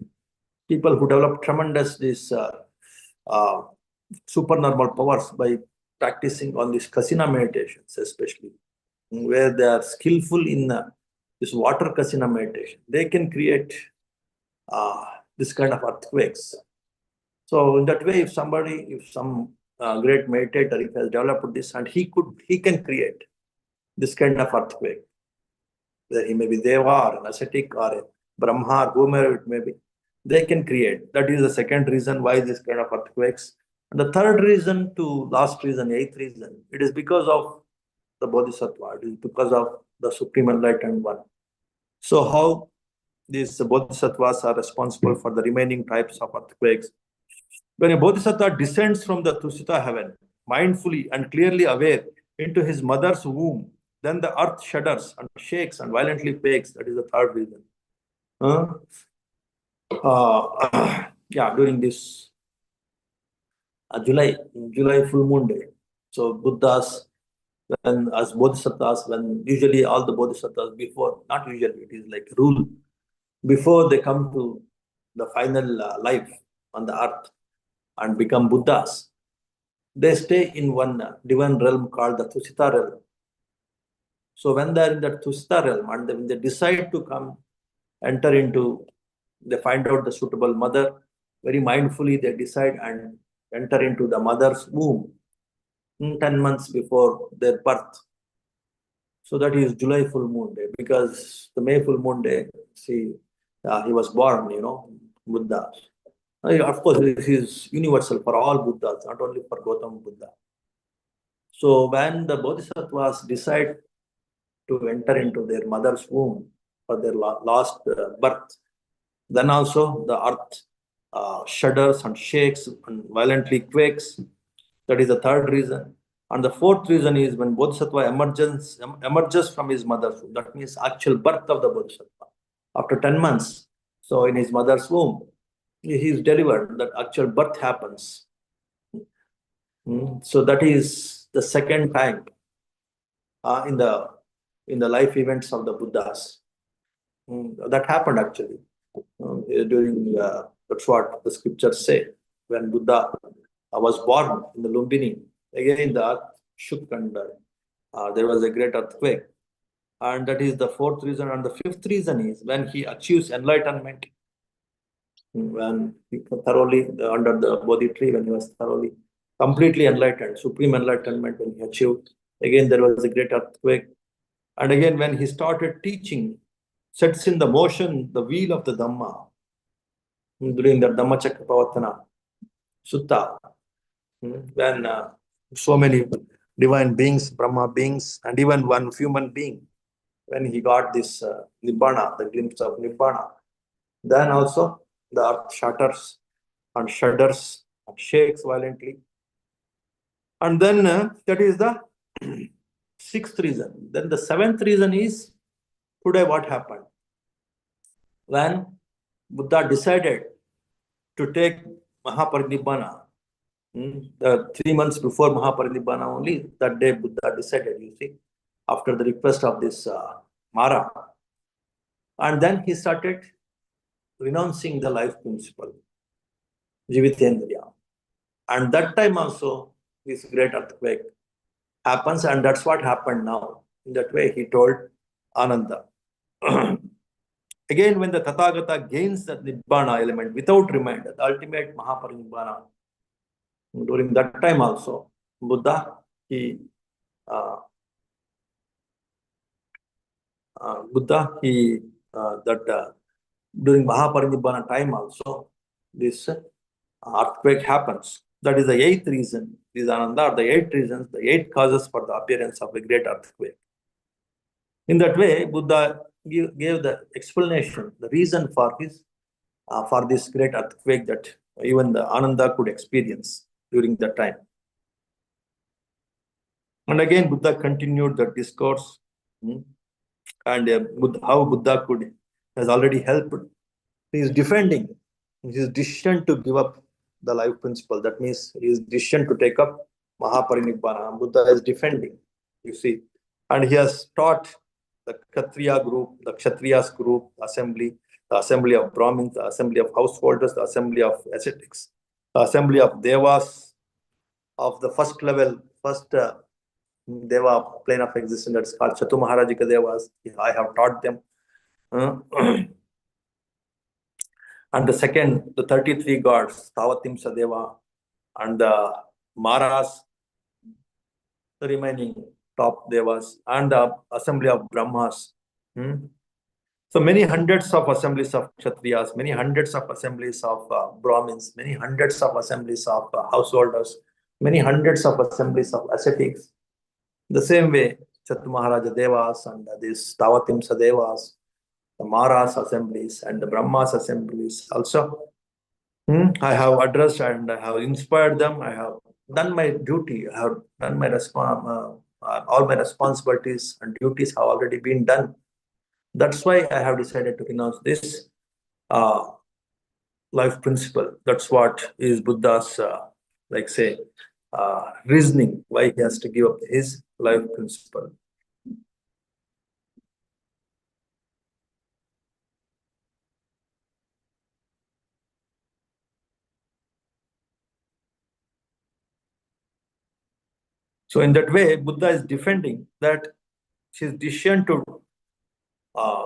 people who develop tremendous uh, supernormal powers by practicing on these kasina meditations, especially where they are skillful in this water kasina meditation. They can create this kind of earthquakes. So in that way, if some great meditator, if has developed this, and he can create this kind of earthquake, whether he may be Deva or an ascetic or a Brahma or whomever it may be, they can create. That is the second reason why this kind of earthquakes. And the third reason, last reason, eighth reason, it is because of the Bodhisattva. It is because of the Supreme Enlightened One. So how these Bodhisattvas are responsible for the remaining types of earthquakes? When a Bodhisattva descends from the Tusita heaven, mindfully and clearly aware into his mother's womb, then the earth shudders and shakes and violently quakes. That is the third reason. During this July full moon day. So Buddhas, when as Bodhisattvas, when usually all the Bodhisattvas before, not usually, it is like rule, before they come to the final life on the earth and become Buddhas, they stay in one divine realm called the Tusita realm. So when they are in that Tusita realm and when they decide to come, enter into, they find out the suitable mother, very mindfully they decide and enter into the mother's womb 10 months before their birth. So that is July full moon day, because the May full moon day, see, he was born, Buddha. Of course, this is universal for all Buddhas, not only for Gautama Buddha. So when the Bodhisattvas decide to enter into their mother's womb for their last birth, then also the earth shudders and shakes and violently quakes. That is the third reason. And the fourth reason is when Bodhisattva emerges from his mother's womb. That means actual birth of the Bodhisattva. After 10 months, so in his mother's womb, he is delivered, that actual birth happens. So that is the second time in the life events of the Buddhas. That happened actually during, that's what the scriptures say. When Buddha was born in the Lumbini, again the earth shook and there was a great earthquake. And that is the fourth reason. And the fifth reason is when he achieves enlightenment, when he thoroughly, under the Bodhi tree, when he was thoroughly, completely enlightened, supreme enlightenment, when he achieved, again there was a great earthquake. And again when he started teaching, sets in the motion the wheel of the Dhamma, during the Dhammacakkappavattana Sutta, when so many divine beings, Brahma beings, and even one human being, when he got this Nibbana, the glimpse of Nibbana, then also the earth shatters and shudders and shakes violently. And then that is the sixth reason. Then the seventh reason is today what happened. When Buddha decided to take Mahāparinibbāna, the 3 months before Mahāparinibbāna only, that day Buddha decided, you see, after the request of this Mara. And then he started renouncing the life principle, Jivitendriya. And that time also, this great earthquake happens, and that's what happened now. In that way, he told Ananda. Again, when the Tathagata gains the Nibbana element without reminder, the ultimate Mahāparinibbāna, during that time also, Buddha, he Buddha, during Mahāparinibbāna time also, this earthquake happens. That is the eighth reason. These Ananda are the eight reasons, the eight causes for the appearance of a great earthquake. In that way, Buddha gave the explanation, the reason for this great earthquake that even the Ananda could experience during that time. And again, Buddha continued the discourse, and how Buddha has already helped. He is defending his decision to give up the life principle. That means his decision to take up Mahāparinibbāna. Buddha is defending, you see. And he has taught the Kshatriya group, the Kshatriyas group, assembly, the assembly of Brahmins, the assembly of householders, the assembly of ascetics, the assembly of Devas, of the first level, Deva plane of existence, that's called Chatumaharajika Devas. I have taught them. And the second, the 33 gods, Tavatimsa Deva, and the Maras, the remaining top Devas, and the assembly of Brahmas. So many hundreds of assemblies of Kshatriyas, many hundreds of assemblies of Brahmins, many hundreds of assemblies of householders, many hundreds of assemblies of ascetics. The same way, Chatumaharaja Devas and these Tavatimsa Devas, the Maras assemblies and the Brahmas assemblies also. I have addressed and I have inspired them. I have done my duty. I have done my all my responsibilities and duties have already been done. That's why I have decided to renounce this life principle. That's what is Buddha's, reasoning why he has to give up his life principle. So in that way, Buddha is defending that his decision to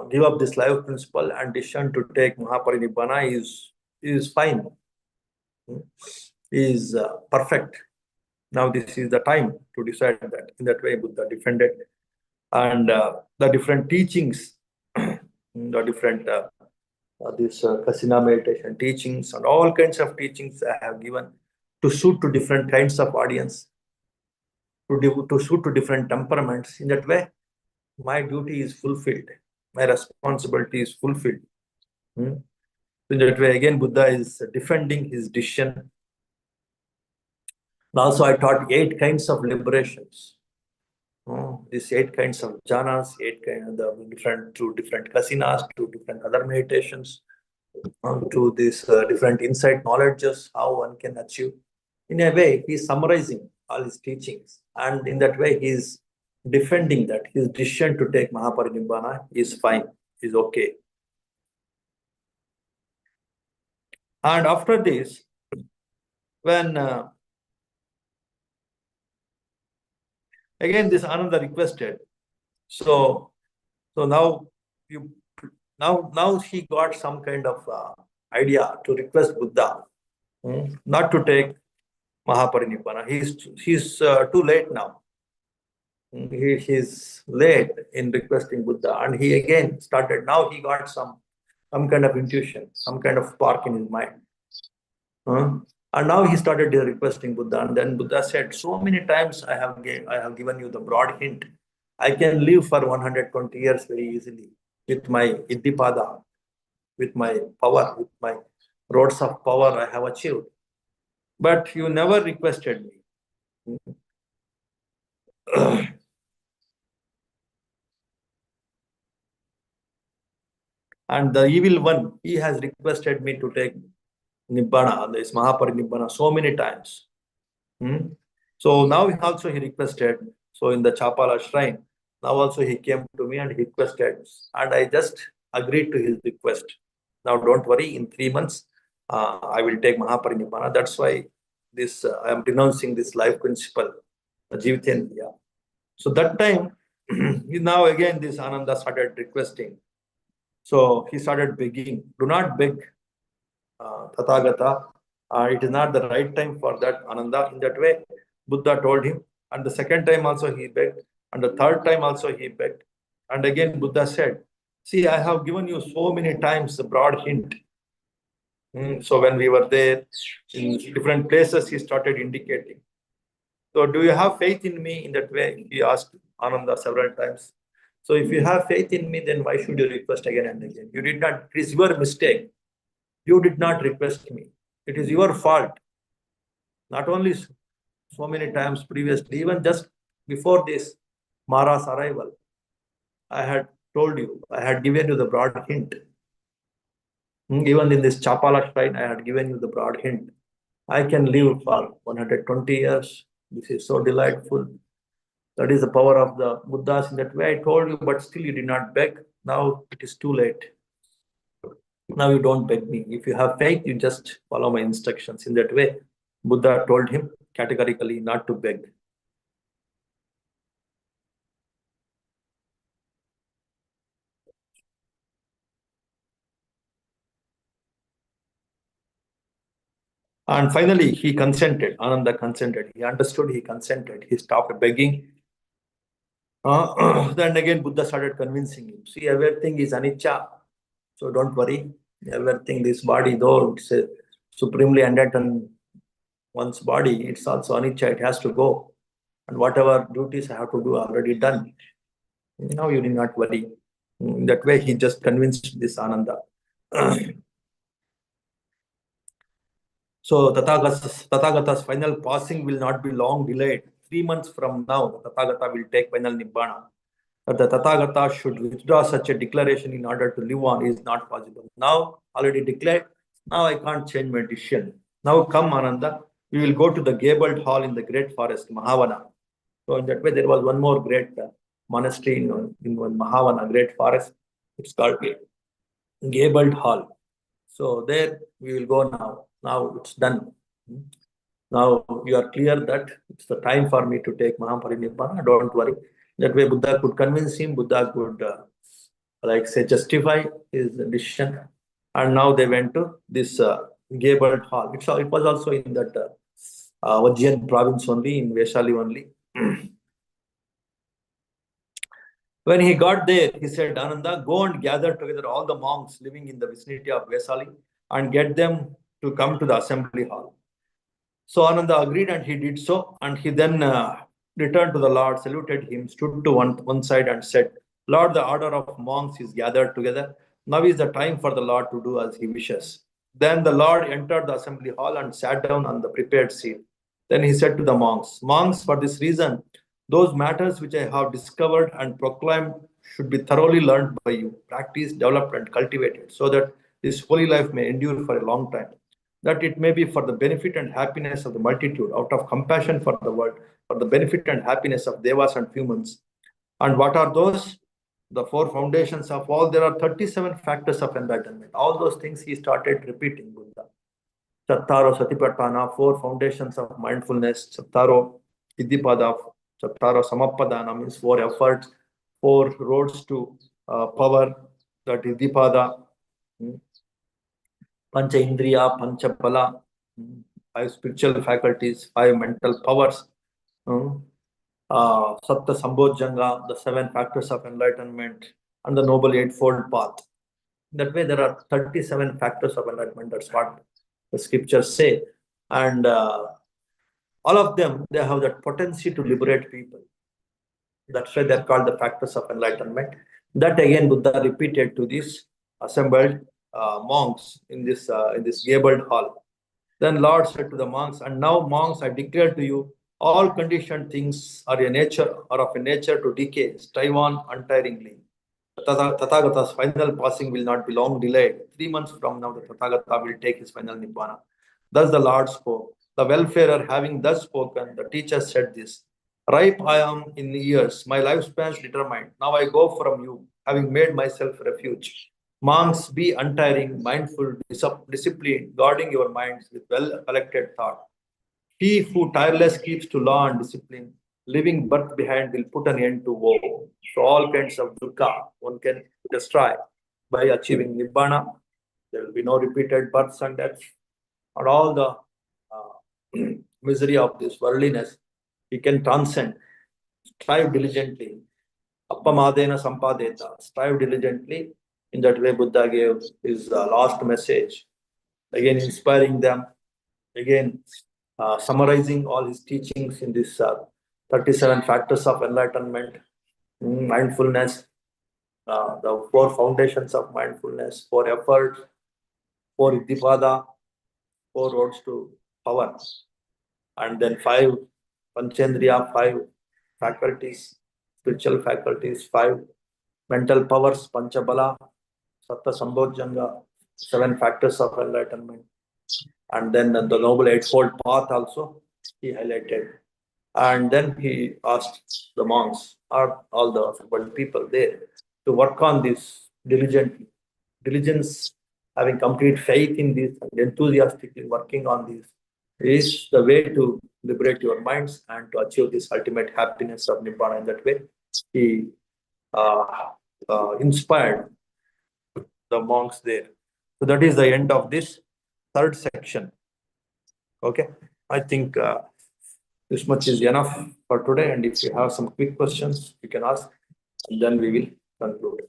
give up this life principle and decision to take Mahāparinibbāna is fine, is perfect. Now this is the time to decide that. In that way, Buddha defended, and the different teachings, the different Kasina meditation teachings, and all kinds of teachings I have given to suit to different kinds of audience, to suit to different temperaments. In that way, my duty is fulfilled, my responsibility is fulfilled. In that way, again, Buddha is defending his decision. And also, I taught 8 kinds of liberations. These 8 kinds of jhanas, 8 kinds of different kasinas, to different other meditations, to these different insight knowledges, how one can achieve. In a way, he is summarizing all his teachings, and in that way, he is defending that his decision to take Mahāparinibbāna is fine, is okay. And after this, when again this Ananda requested, so now he got some kind of idea to request Buddha not to take Mahāparinibbāna. He's too late now. He's late in requesting Buddha, and he again started. Now he got some kind of intuition, some kind of spark in his mind. And now he started requesting Buddha, and then Buddha said, so many times I have given you the broad hint. I can live for 120 years very easily with my Iddhipada, with my power, with my roads of power I have achieved. But you never requested me. And the evil one, he has requested me to take Nibbana, this Mahāparinibbāna, so many times. So now he requested. So in the Chapala shrine, now also he came to me and he requested, and I just agreed to his request. Now don't worry, in 3 months, I will take Mahāparinibbāna. That's why this I am denouncing this life principle, Jivitendriya. So that time, now again this Ananda started requesting. So he started begging, do not beg, Tathagata. It is not the right time for that, Ananda. In that way, Buddha told him. And the second time also he begged. And the third time also he begged. And again, Buddha said, see, I have given you so many times a broad hint. So when we were there in different places, he started indicating. So do you have faith in me? In that way, he asked Ananda several times. So if you have faith in me, then why should you request again and again? You did not, it is your mistake. You did not request me. It is your fault. Not only so many times previously, even just before this Mara's arrival, I had told you, I had given you the broad hint. Even in this Chapala shrine, I had given you the broad hint. I can live for 120 years. This is so delightful. That is the power of the Buddhas. In that way, I told you, but still you did not beg. Now it is too late. Now you don't beg me. If you have faith, you just follow my instructions. In that way, Buddha told him categorically not to beg. And finally, he consented. Ananda consented. He understood, he consented. He stopped begging. Then again, Buddha started convincing him. See, everything is anicca. So don't worry. Everything, this body, though it's a supremely enlightened one's body, it's also anicca. It has to go. And whatever duties I have to do, already done. Now you need not worry. In that way, he just convinced this Ananda. So Tathagata's final passing will not be long delayed. 3 months from now, Tathagata will take final Nibbana. But the Tathagata should withdraw such a declaration in order to live on is not possible. Now, already declared, now I can't change my decision. Now come Ananda, we will go to the gabled hall in the great forest, Mahavana. So in that way, there was one more great monastery in one Mahavana, great forest. It's called gabled hall. So there we will go now. Now it's done. Now you are clear that it's the time for me to take Mahāparinibbāna. Don't worry. That way Buddha could convince him. Buddha could, justify his decision. And now they went to this gabled hall. It was also in that Vajjian province only, in Vaishali only. When he got there, he said, Ananda, go and gather together all the monks living in the vicinity of Vaishali and get them to come to the assembly hall. So Ananda agreed and he did so. And he then returned to the Lord, saluted him, stood to one side and said, Lord, the order of monks is gathered together. Now is the time for the Lord to do as he wishes. Then the Lord entered the assembly hall and sat down on the prepared seat. Then he said to the monks, Monks, for this reason, those matters which I have discovered and proclaimed should be thoroughly learned by you, practiced, developed, and cultivated, so that this holy life may endure for a long time, that it may be for the benefit and happiness of the multitude, out of compassion for the world, for the benefit and happiness of devas and humans. And what are those? The 4 foundations of all. There are 37 factors of enlightenment. All those things he started repeating, Buddha. Chattaro Satipatthana, 4 foundations of mindfulness. Chattaro Iddhipada, Chattaro Samappadana means 4 efforts, 4 roads to power, that Iddhipada. Pancha Indriya, Pancha Bala, 5 spiritual faculties, 5 mental powers. Satta Sambodjanga, the 7 factors of enlightenment, and the Noble Eightfold Path. That way, there are 37 factors of enlightenment. That's what the scriptures say. And all of them, they have that potency to liberate people. That's why they're called the factors of enlightenment. That again, Buddha repeated to these assembled monks in this gabled hall. Then Lord said to the monks, and now monks, I declare to you, all conditioned things are of a nature to decay, strive on untiringly. Tathagata's final passing will not be long delayed. 3 months from now, the Tathagata will take his final Nibbana. Thus the Lord spoke. The wayfarer having thus spoken, the teacher said this, ripe I am in years, my lifespan is determined. Now I go from you, having made myself refuge. Monks, be untiring, mindful, disciplined, guarding your minds with well-collected thought. He who tireless keeps to law and discipline, leaving birth behind, will put an end to woe. So all kinds of dukkha one can destroy by achieving Nibbana. There will be no repeated births and deaths, and all the misery of this worldliness. He can transcend. Strive diligently. Appamadena sampadeta. Strive diligently. In that way, Buddha gave his last message. Again, inspiring them. Again, summarizing all his teachings in this 37 factors of enlightenment, mindfulness, the 4 foundations of mindfulness, 4 efforts, 4 iddhipada, 4 roads to power, and then 5 panchendriya, 5 faculties, spiritual faculties, 5 mental powers, panchabala, satta sambodjanga, 7 factors of enlightenment, and then the noble eightfold path also he highlighted. And then he asked the monks or all the people there to work on this diligently. Diligence, having complete faith in this and enthusiastically working on this is the way to liberate your minds and to achieve this ultimate happiness of Nibbana. In that way, he inspired the monks there. So that is the end of this 3rd section. Okay, I think this much is enough for today, and if you have some quick questions, you can ask, and then we will conclude.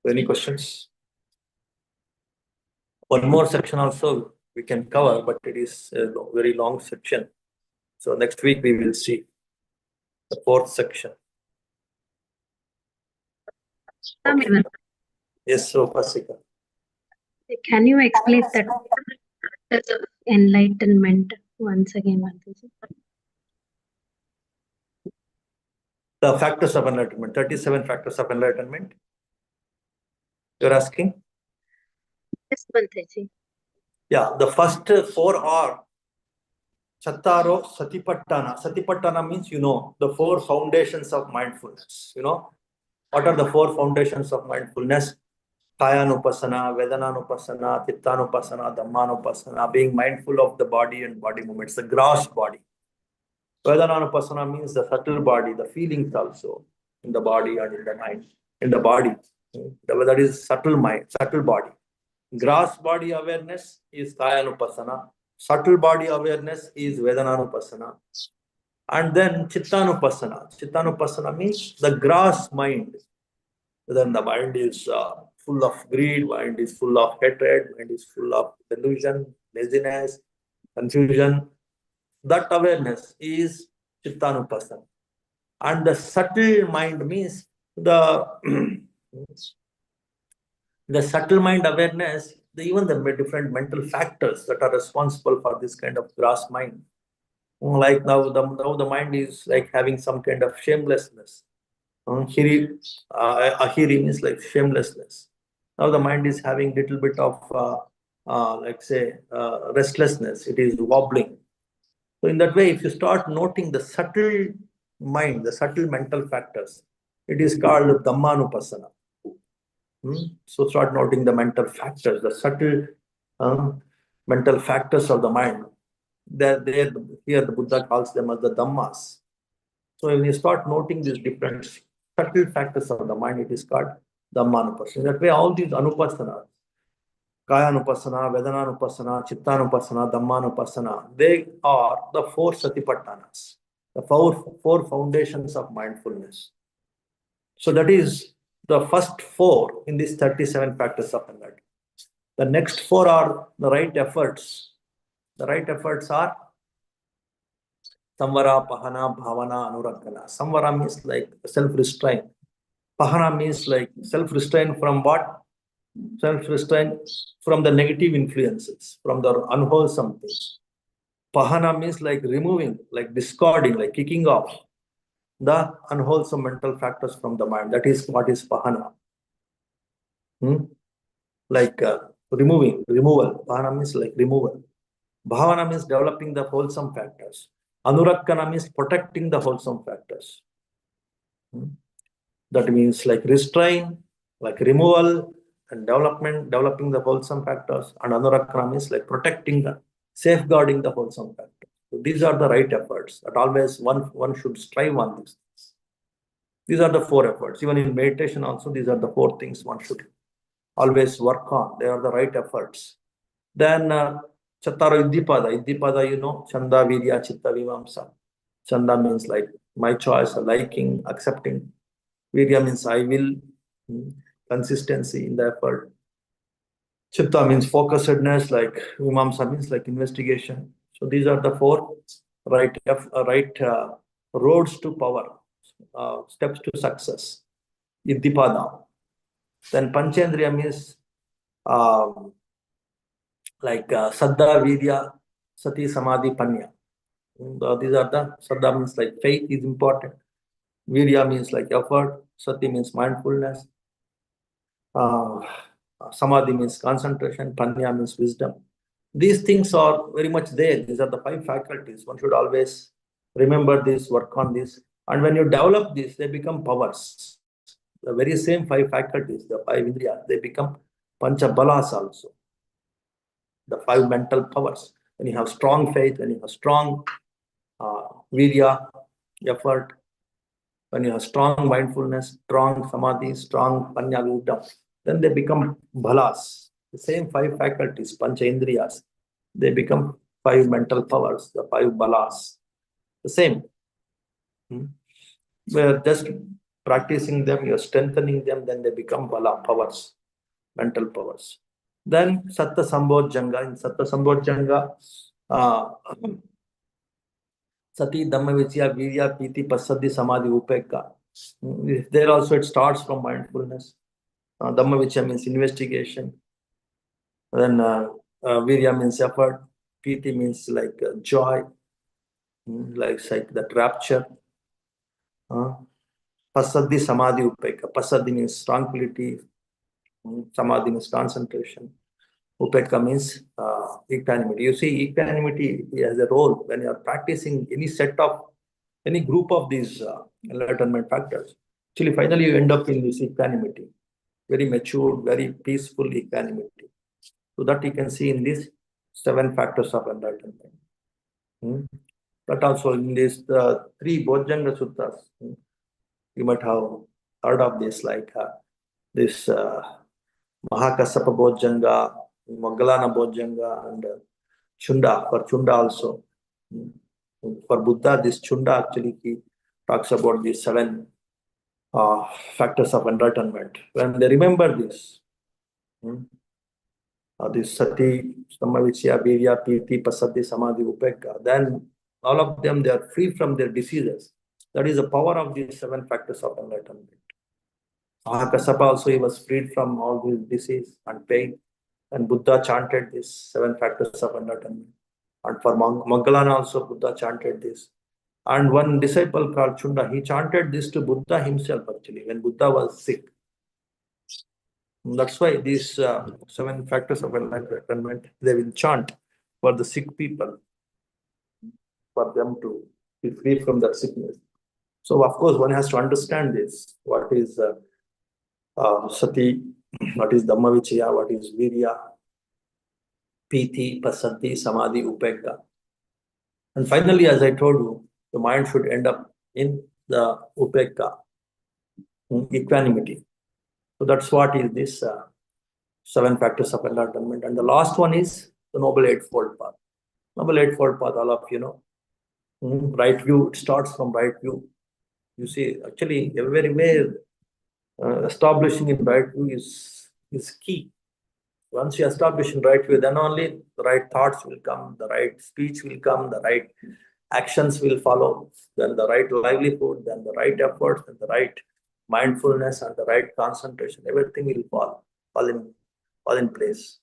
Any questions? One more section also we can cover, but it is a very long section. So next week we will see the 4th section. Okay. Yes, so Pasika. Can you explain that enlightenment once again, Mataji? The factors of enlightenment, 37 factors of enlightenment. You're asking? Yes, Mataji. Yeah, the first 4 are Chattaro Satipattana. Satipattana means, the 4 foundations of mindfulness. What are the 4 foundations of mindfulness? Kayanupasana, Vedananupasana, Chittanupasana, Dhammanupasana, being mindful of the body and body movements, the gross body. Vedananupasana means the subtle body, the feelings also in the body and in the mind, in the body. That is subtle mind, subtle body. Gross body awareness is Kayanupasana. Subtle body awareness is Vedananupasana. And then Chittanupasana. Chittanupasana means the gross mind. Then the mind is full of greed, mind is full of hatred, mind is full of delusion, laziness, confusion. That awareness is Chittanupasana. And the subtle mind means the subtle mind awareness, even the different mental factors that are responsible for this kind of gross mind. Like now the mind is like having some kind of shamelessness. Ahiri means like shamelessness. Now the mind is having little bit of restlessness. It is wobbling. So in that way, if you start noting the subtle mind, the subtle mental factors, it is called Dhammanupasana. So start noting the mental factors, the subtle mental factors of the mind. Here the Buddha calls them as the Dhammas. So when you start noting these different subtle factors of the mind, it is called Dhammanupasana. That way, all these anupasanas, Kayanupasana, Vedananupasana, Chittanupasana, Dhammanupasana, they are the 4 Satipattanas, the 4 foundations of mindfulness. So that is the first 4 in these 37 factors of enlightenment. The next 4 are the right efforts. The right efforts are Samvara, Pahana, Bhavana, Anurakana. Samvara means like self-restraint. Pahana means like self-restraint from what? Self-restraint from the negative influences, from the unwholesome things. Pahana means like removing, like discarding, like kicking off the unwholesome mental factors from the mind. That is what is Pahana. Like removal. Pahana means like removal. Bhavana means developing the wholesome factors. Anurakana means protecting the wholesome factors. That means like restraint, like removal and developing the wholesome factors. And Anurakana means like protecting safeguarding the wholesome factors. So these are the right efforts that always one should strive on these things. These are the 4 efforts. Even in meditation also, these are the 4 things one should always work on. They are the right efforts. Then Chattaro Iddipada. Iddipada, you know, Chanda, Virya, Chitta, Vimamsa. Chanda means like my choice, liking, accepting. Virya means I will, consistency in the effort. Chitta means focusedness, like Vimamsa means like investigation. So these are the four right roads to power, steps to success. Iddipada. Then Panchendriya means like Saddha, Virya, Sati, Samadhi, Panya. These are the Saddha means like faith is important. Virya means like effort. Sati means mindfulness. Samadhi means concentration. Panya means wisdom. These things are very much there. These are the five faculties. One should always remember this, work on this. And when you develop this, they become powers. The very same five faculties, the five indriyas, they become pancha balas also. The five mental powers. When you have strong faith, when you have strong virya, effort, when you have strong mindfulness, strong samadhi, strong panya wisdom, then they become balas. The same five faculties, pancha indriyas, they become five mental powers, the five balas. The same. We're just practicing them, you're strengthening them, then they become bala powers, mental powers. Then Satta Sambodjanga. In Satta Sambodjanga, Sati, Dhamma, Vichya, Virya, Piti, Passaddhi, Samadhi, Upekka. There also it starts from mindfulness. Dhamma, Vichya means investigation. Then Virya means effort. Piti means like joy, like that rapture. Passaddhi, Samadhi, Upekka. Passaddhi means tranquility. Samadhi means concentration. Upekka means equanimity. You see, equanimity has a role when you are practicing any group of these enlightenment factors. Actually, finally, you end up in this equanimity, very mature, very peaceful equanimity. So that you can see in these 7 factors of enlightenment. But also in these 3 Bojjhanga Suttas, you might have heard of this, like this Mahākassapa Bojjhanga, Moggallana Bojjhanga, and Chunda. For Chunda also. For Buddha, this Chunda actually he talks about these 7 factors of enlightenment. When they remember this, this Sati, Dhamma, Vichya, Virya, Piti, Passaddhi, Samadhi, Upekka, then all of them, they are free from their diseases. That is the power of these 7 factors of enlightenment. Mahākassapa also, he was freed from all these disease and pain. And Buddha chanted these 7 factors of enlightenment. And for Moggallana also, Buddha chanted this. And one disciple called Chunda, he chanted this to Buddha himself actually, when Buddha was sick. That's why these 7 factors of enlightenment, they will chant for the sick people, for them to be free from that sickness. So of course, one has to understand this. What is Sati, what is Dhamma Vichya, what is Virya, Piti, Passaddhi, Samadhi, Upekka. And finally, as I told you, the mind should end up in the Upekka, equanimity. So that's what is this 7 factors of enlightenment. And the last one is the Noble Eightfold Path. Noble Eightfold Path, all of you know. Right view, it starts from right view. You see, actually, everywhere establishing in right view is key. Once you establish in right view, then only the right thoughts will come, the right speech will come, the right actions will follow, then the right livelihood, then the right efforts, then the right mindfulness and the right concentration. Everything will fall in place.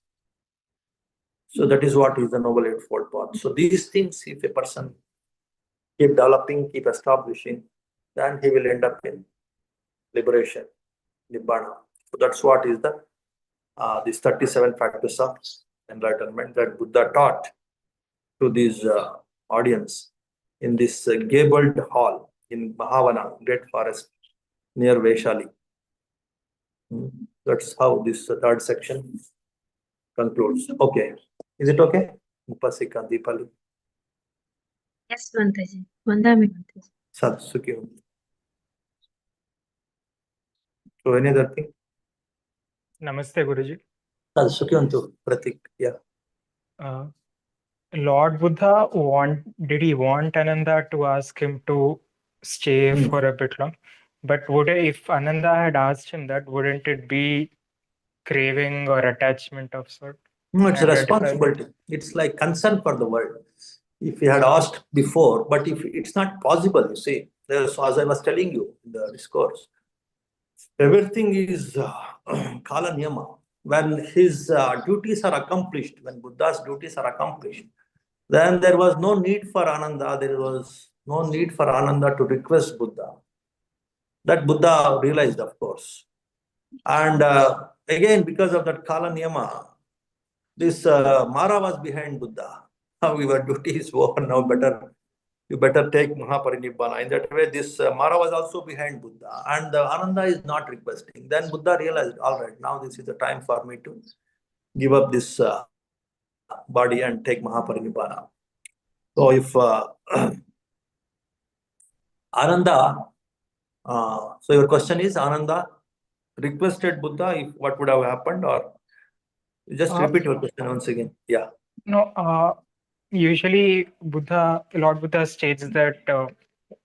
So that is what is the Noble Eightfold Path. So these things, if a person keep developing, keep establishing, then he will end up in liberation, Nibbana. So that's what is the these 37 factors of enlightenment that Buddha taught to this audience in this gabled hall in Mahavana, Great Forest near Vaishali. That's how this 3rd section concludes. Okay. Is it okay? Upasika Deepali. Yes, Mantaji. Vandami Mantaji. Sat Sukhi. So any other thing? Namaste, Guruji. Sat Sukhi Pratik. Yeah. Lord Buddha did he want Ananda to ask him to stay Hmm. for a bit long? But if Ananda had asked him that, wouldn't it be craving or attachment of sort? No, it's a Identify with? responsibility. It's like concern for the world. If he had asked before, but if it's not possible, you see, there's, as I was telling you in the discourse, everything is kala niyama. When his duties are accomplished, when Buddha's duties are accomplished, then there was no need for Ananda. There was no need for Ananda to request Buddha. That Buddha realized, of course. And again, because of that kala niyama, this Mara was behind Buddha. Now your duty is over. Now you better take Mahāparinibbāna. In that way, this Mara was also behind Buddha, and Ananda is not requesting. Then Buddha realized, all right, now this is the time for me to give up this body and take Mahāparinibbāna. So if Ananda, so your question is, Ananda requested Buddha, if what would have happened, or just repeat your question once again? Yeah. No, usually Lord Buddha states that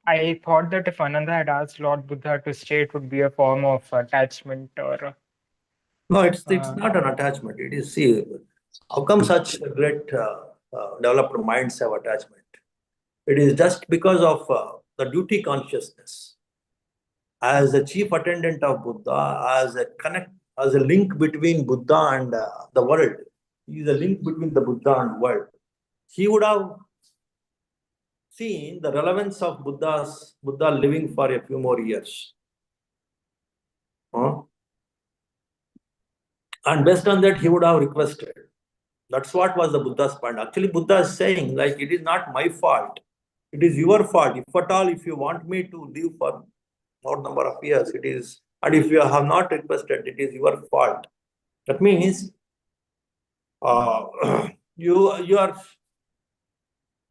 I thought that if Ananda had asked Lord Buddha to stay, it would be a form of attachment or No, it's not an attachment. It is, see, how come such great developed minds have attachment? It is just because of the duty consciousness. As a chief attendant of Buddha, as a link between Buddha and the world, he is a link between the Buddha and world. He would have seen the relevance of Buddha living for a few more years. And based on that, he would have requested. That's what was the Buddha's point. Actually, Buddha is saying, like, it is not my fault. It is your fault. If at all, if you want me to live for more number of years, it is, and if you have not requested, it is your fault. That means you are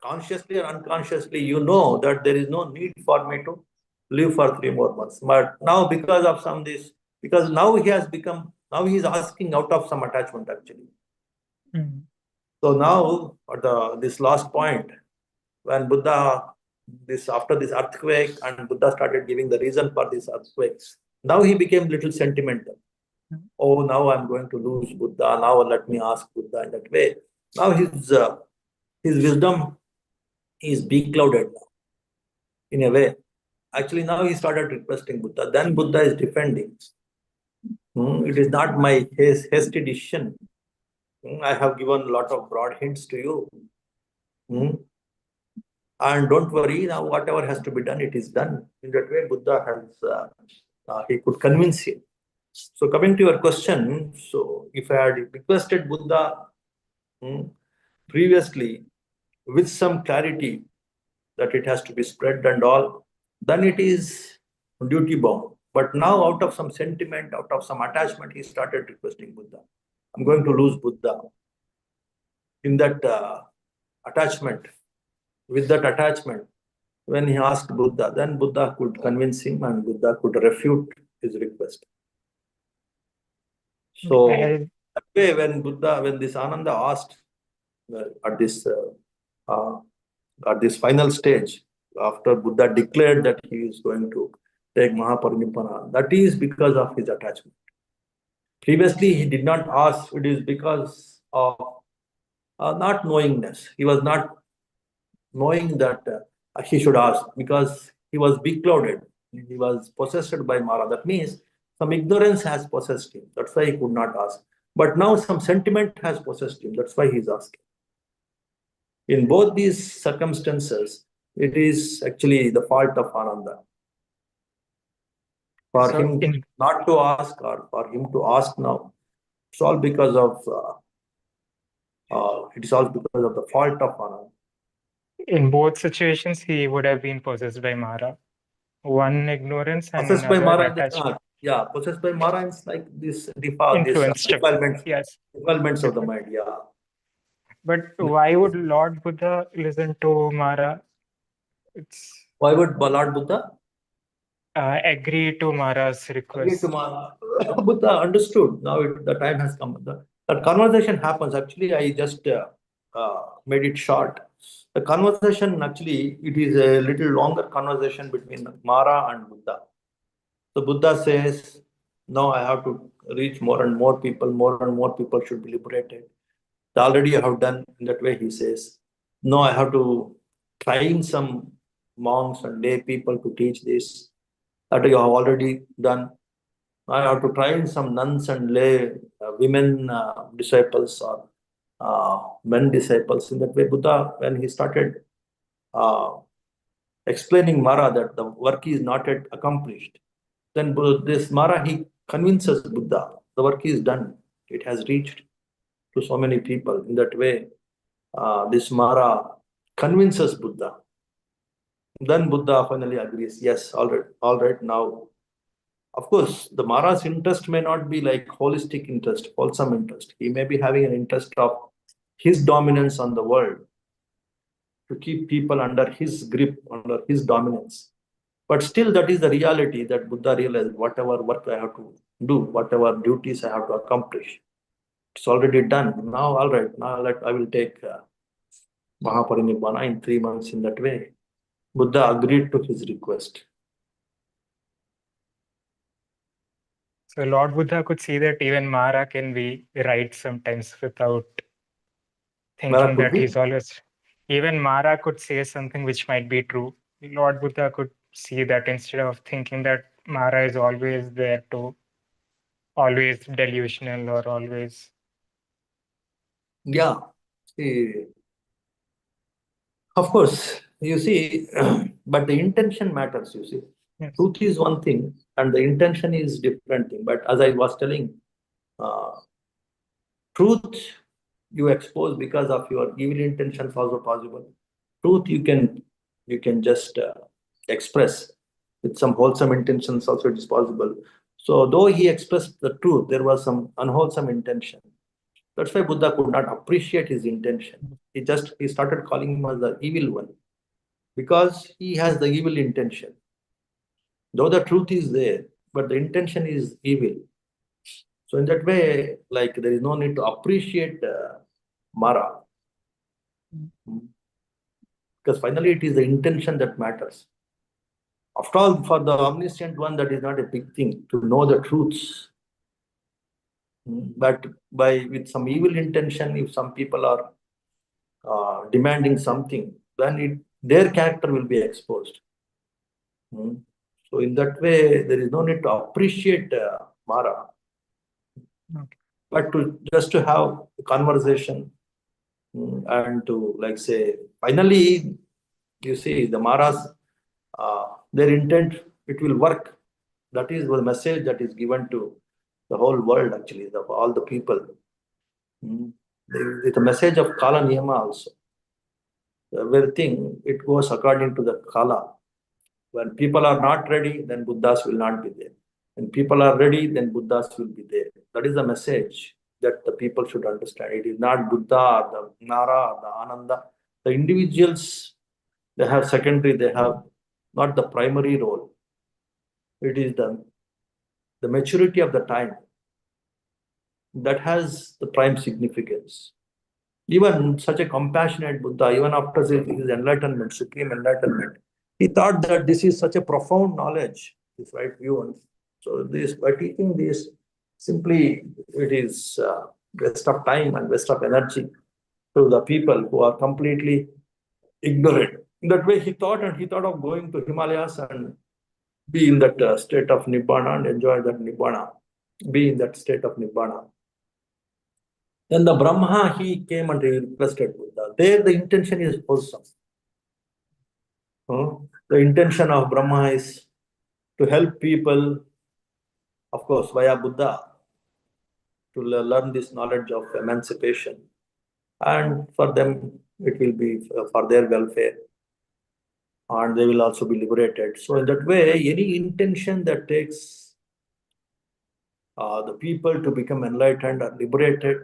consciously or unconsciously, you know that there is no need for me to live for 3 more months. But now, because of because now he has become, now he is asking out of some attachment actually. Mm. So now, at this last point, when Buddha, after this earthquake, and Buddha started giving the reason for these earthquakes, now he became little sentimental. Oh, now I'm going to lose Buddha. Now let me ask Buddha in that way. Now his wisdom is beclouded now, in a way. Actually, now he started requesting Buddha. Then Buddha is defending. It is not my hasty decision. I have given a lot of broad hints to you. And don't worry, now whatever has to be done, it is done. In that way, Buddha has, he could convince him. So coming to your question, so if I had requested Buddha previously with some clarity that it has to be spread and all, then it is duty bound. But now out of some sentiment, out of some attachment, he started requesting Buddha. I'm going to lose Buddha. In that attachment, with that attachment, when he asked Buddha, then Buddha could convince him and Buddha could refute his request. So that way, when this Ananda asked at this final stage, after Buddha declared that he is going to take Mahāparinibbāna, that is because of his attachment. Previously, he did not ask. It is because of not knowingness. He was not knowing that he should ask, because he was beclouded. He was possessed by Mara. That means some ignorance has possessed him. That's why he could not ask. But now some sentiment has possessed him. That's why he is asking. In both these circumstances, it is actually the fault of Ananda. For him not to ask or for him to ask now, it's all because of the fault of Ananda. In both situations, he would have been possessed by Mara. One ignorance and possessed by another Mara, attachment. yeah, possessed by Mara is like this Influenced. Yes. Defilements of the mind, yeah. But why would Lord Buddha listen to Mara? Why would Lord Buddha agree to Mara's request? Agree to Mara. Buddha understood. Now the time has come. That conversation happens. Actually, I just made it short. The conversation actually, it is a little longer conversation between Mara and Buddha. So Buddha says, no, I have to reach more and more people should be liberated. Already I have done in that way, he says. No, I have to train some monks and lay people to teach this. That I have already done. I have to train some nuns and lay women disciples or men disciples. In that way, Buddha, when he started explaining Mara that the work is not yet accomplished, then this Mara, he convinces Buddha, the work is done. It has reached to so many people. In that way, this Mara convinces Buddha. Then Buddha finally agrees, yes, all right, now. Of course, the Mara's interest may not be like holistic interest, wholesome interest. He may be having an interest of his dominance on the world, to keep people under his grip, under his dominance. But still, that is the reality that Buddha realized, whatever work I have to do, whatever duties I have to accomplish, it's already done. Now, all right, now I will take Mahāparinibbāna in 3 months in that way. Buddha agreed to his request. So Lord Buddha could see that even Mara can be right sometimes without thinking that he's always. Even Mara could say something which might be true. Lord Buddha could see that instead of thinking that Mara is always there to always delusional or always. Yeah. See, of course, you see, but the intention matters, you see. Yes. Truth is one thing and the intention is different thing. But as I was telling, truth you expose because of your evil intentions also possible. Truth you can just express with some wholesome intentions also, it is possible. So though he expressed the truth, there was some unwholesome intention. That's why Buddha could not appreciate his intention. He started calling him as the evil one, because he has the evil intention. Though the truth is there, but the intention is evil. So in that way, like, there is no need to appreciate Mara. Because finally it is the intention that matters. After all, for the omniscient one, that is not a big thing to know the truths. But with some evil intention, if some people are demanding something, then their character will be exposed. So in that way, there is no need to appreciate Mara. Okay. But just to have a conversation and to, like, say, finally, you see, the Maras, their intent, it will work. That is the message that is given to the whole world, actually, all the people. It's a message of Kala Niyama also. Everything, it goes according to the Kala. When people are not ready, then Buddhas will not be there. When people are ready, then Buddhas will be there. That is the message that the people should understand. It is not Buddha or the Nara or the Ananda. The individuals, they have secondary, they have not the primary role. It is the maturity of the time that has the prime significance. Even such a compassionate Buddha, even after his enlightenment, supreme enlightenment, he thought that this is such a profound knowledge, this right view. So by teaching this, simply it is waste of time and waste of energy to the people who are completely ignorant. In that way, he thought of going to Himalayas and be in that state of Nibbana and enjoy that Nibbana, be in that state of Nibbana. Then the Brahma, he came and he requested Buddha. There the intention is wholesome. The intention of Brahma is to help people, of course, via Buddha, to learn this knowledge of emancipation. And for them, it will be for their welfare. And they will also be liberated. So in that way, any intention that takes the people to become enlightened or liberated,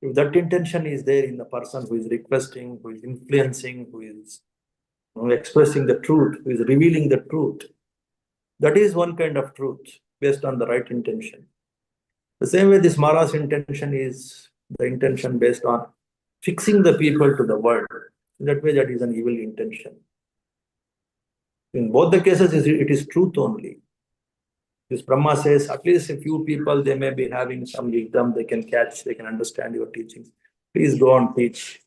if that intention is there in the person who is requesting, who is influencing, who is expressing the truth, who is revealing the truth, that is one kind of truth based on the right intention. The same way this Mara's intention is the intention based on fixing the people to the world. In that way, that is an evil intention. In both the cases, it is truth only. This Brahma says, at least a few people, they may be having some wisdom, they can catch, they can understand your teachings. Please go and teach.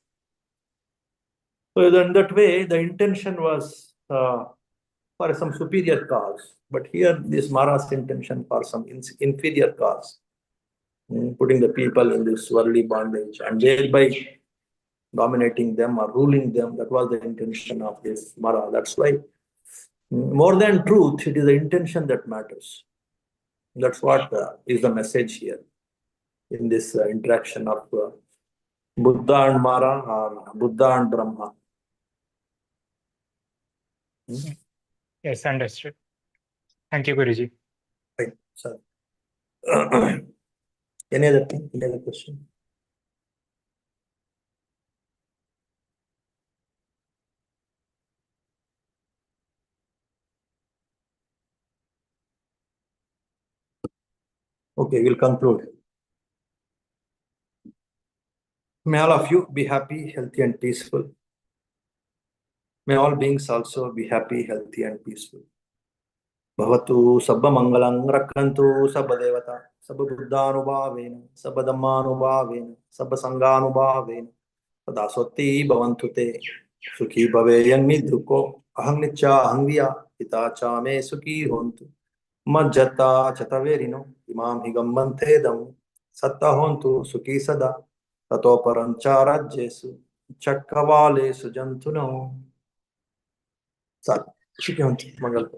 So in that way, the intention was for some superior cause. But here, this Mara's intention for some inferior cause, putting the people in this worldly bondage and thereby dominating them or ruling them. That was the intention of this Mara. That's why, more than truth, it is the intention that matters. That's what is the message here in this interaction of Buddha and Mara or Buddha and Brahma. Yes, understood. Thank you, Guruji. Right, sir. Any other thing? Any other question? Okay, we'll conclude. May all of you be happy, healthy, and peaceful. May all beings also be happy, healthy, and peaceful. Bhavatu sabba mangalang rakkantu sabba devata sabba buddhanubhavena sabba dhammanubhavena sabba sanghanubhavena tadasotti bhavantu te sukhi bhaveyan nidruko aham nicha ahangviya pita cha me sukhi hontu majjata chataverino imam higammante dam satta hontu sukhi sada tato parancha rajyesu chakkavalesu jantuno. Sat, sukhi hontu, mangal.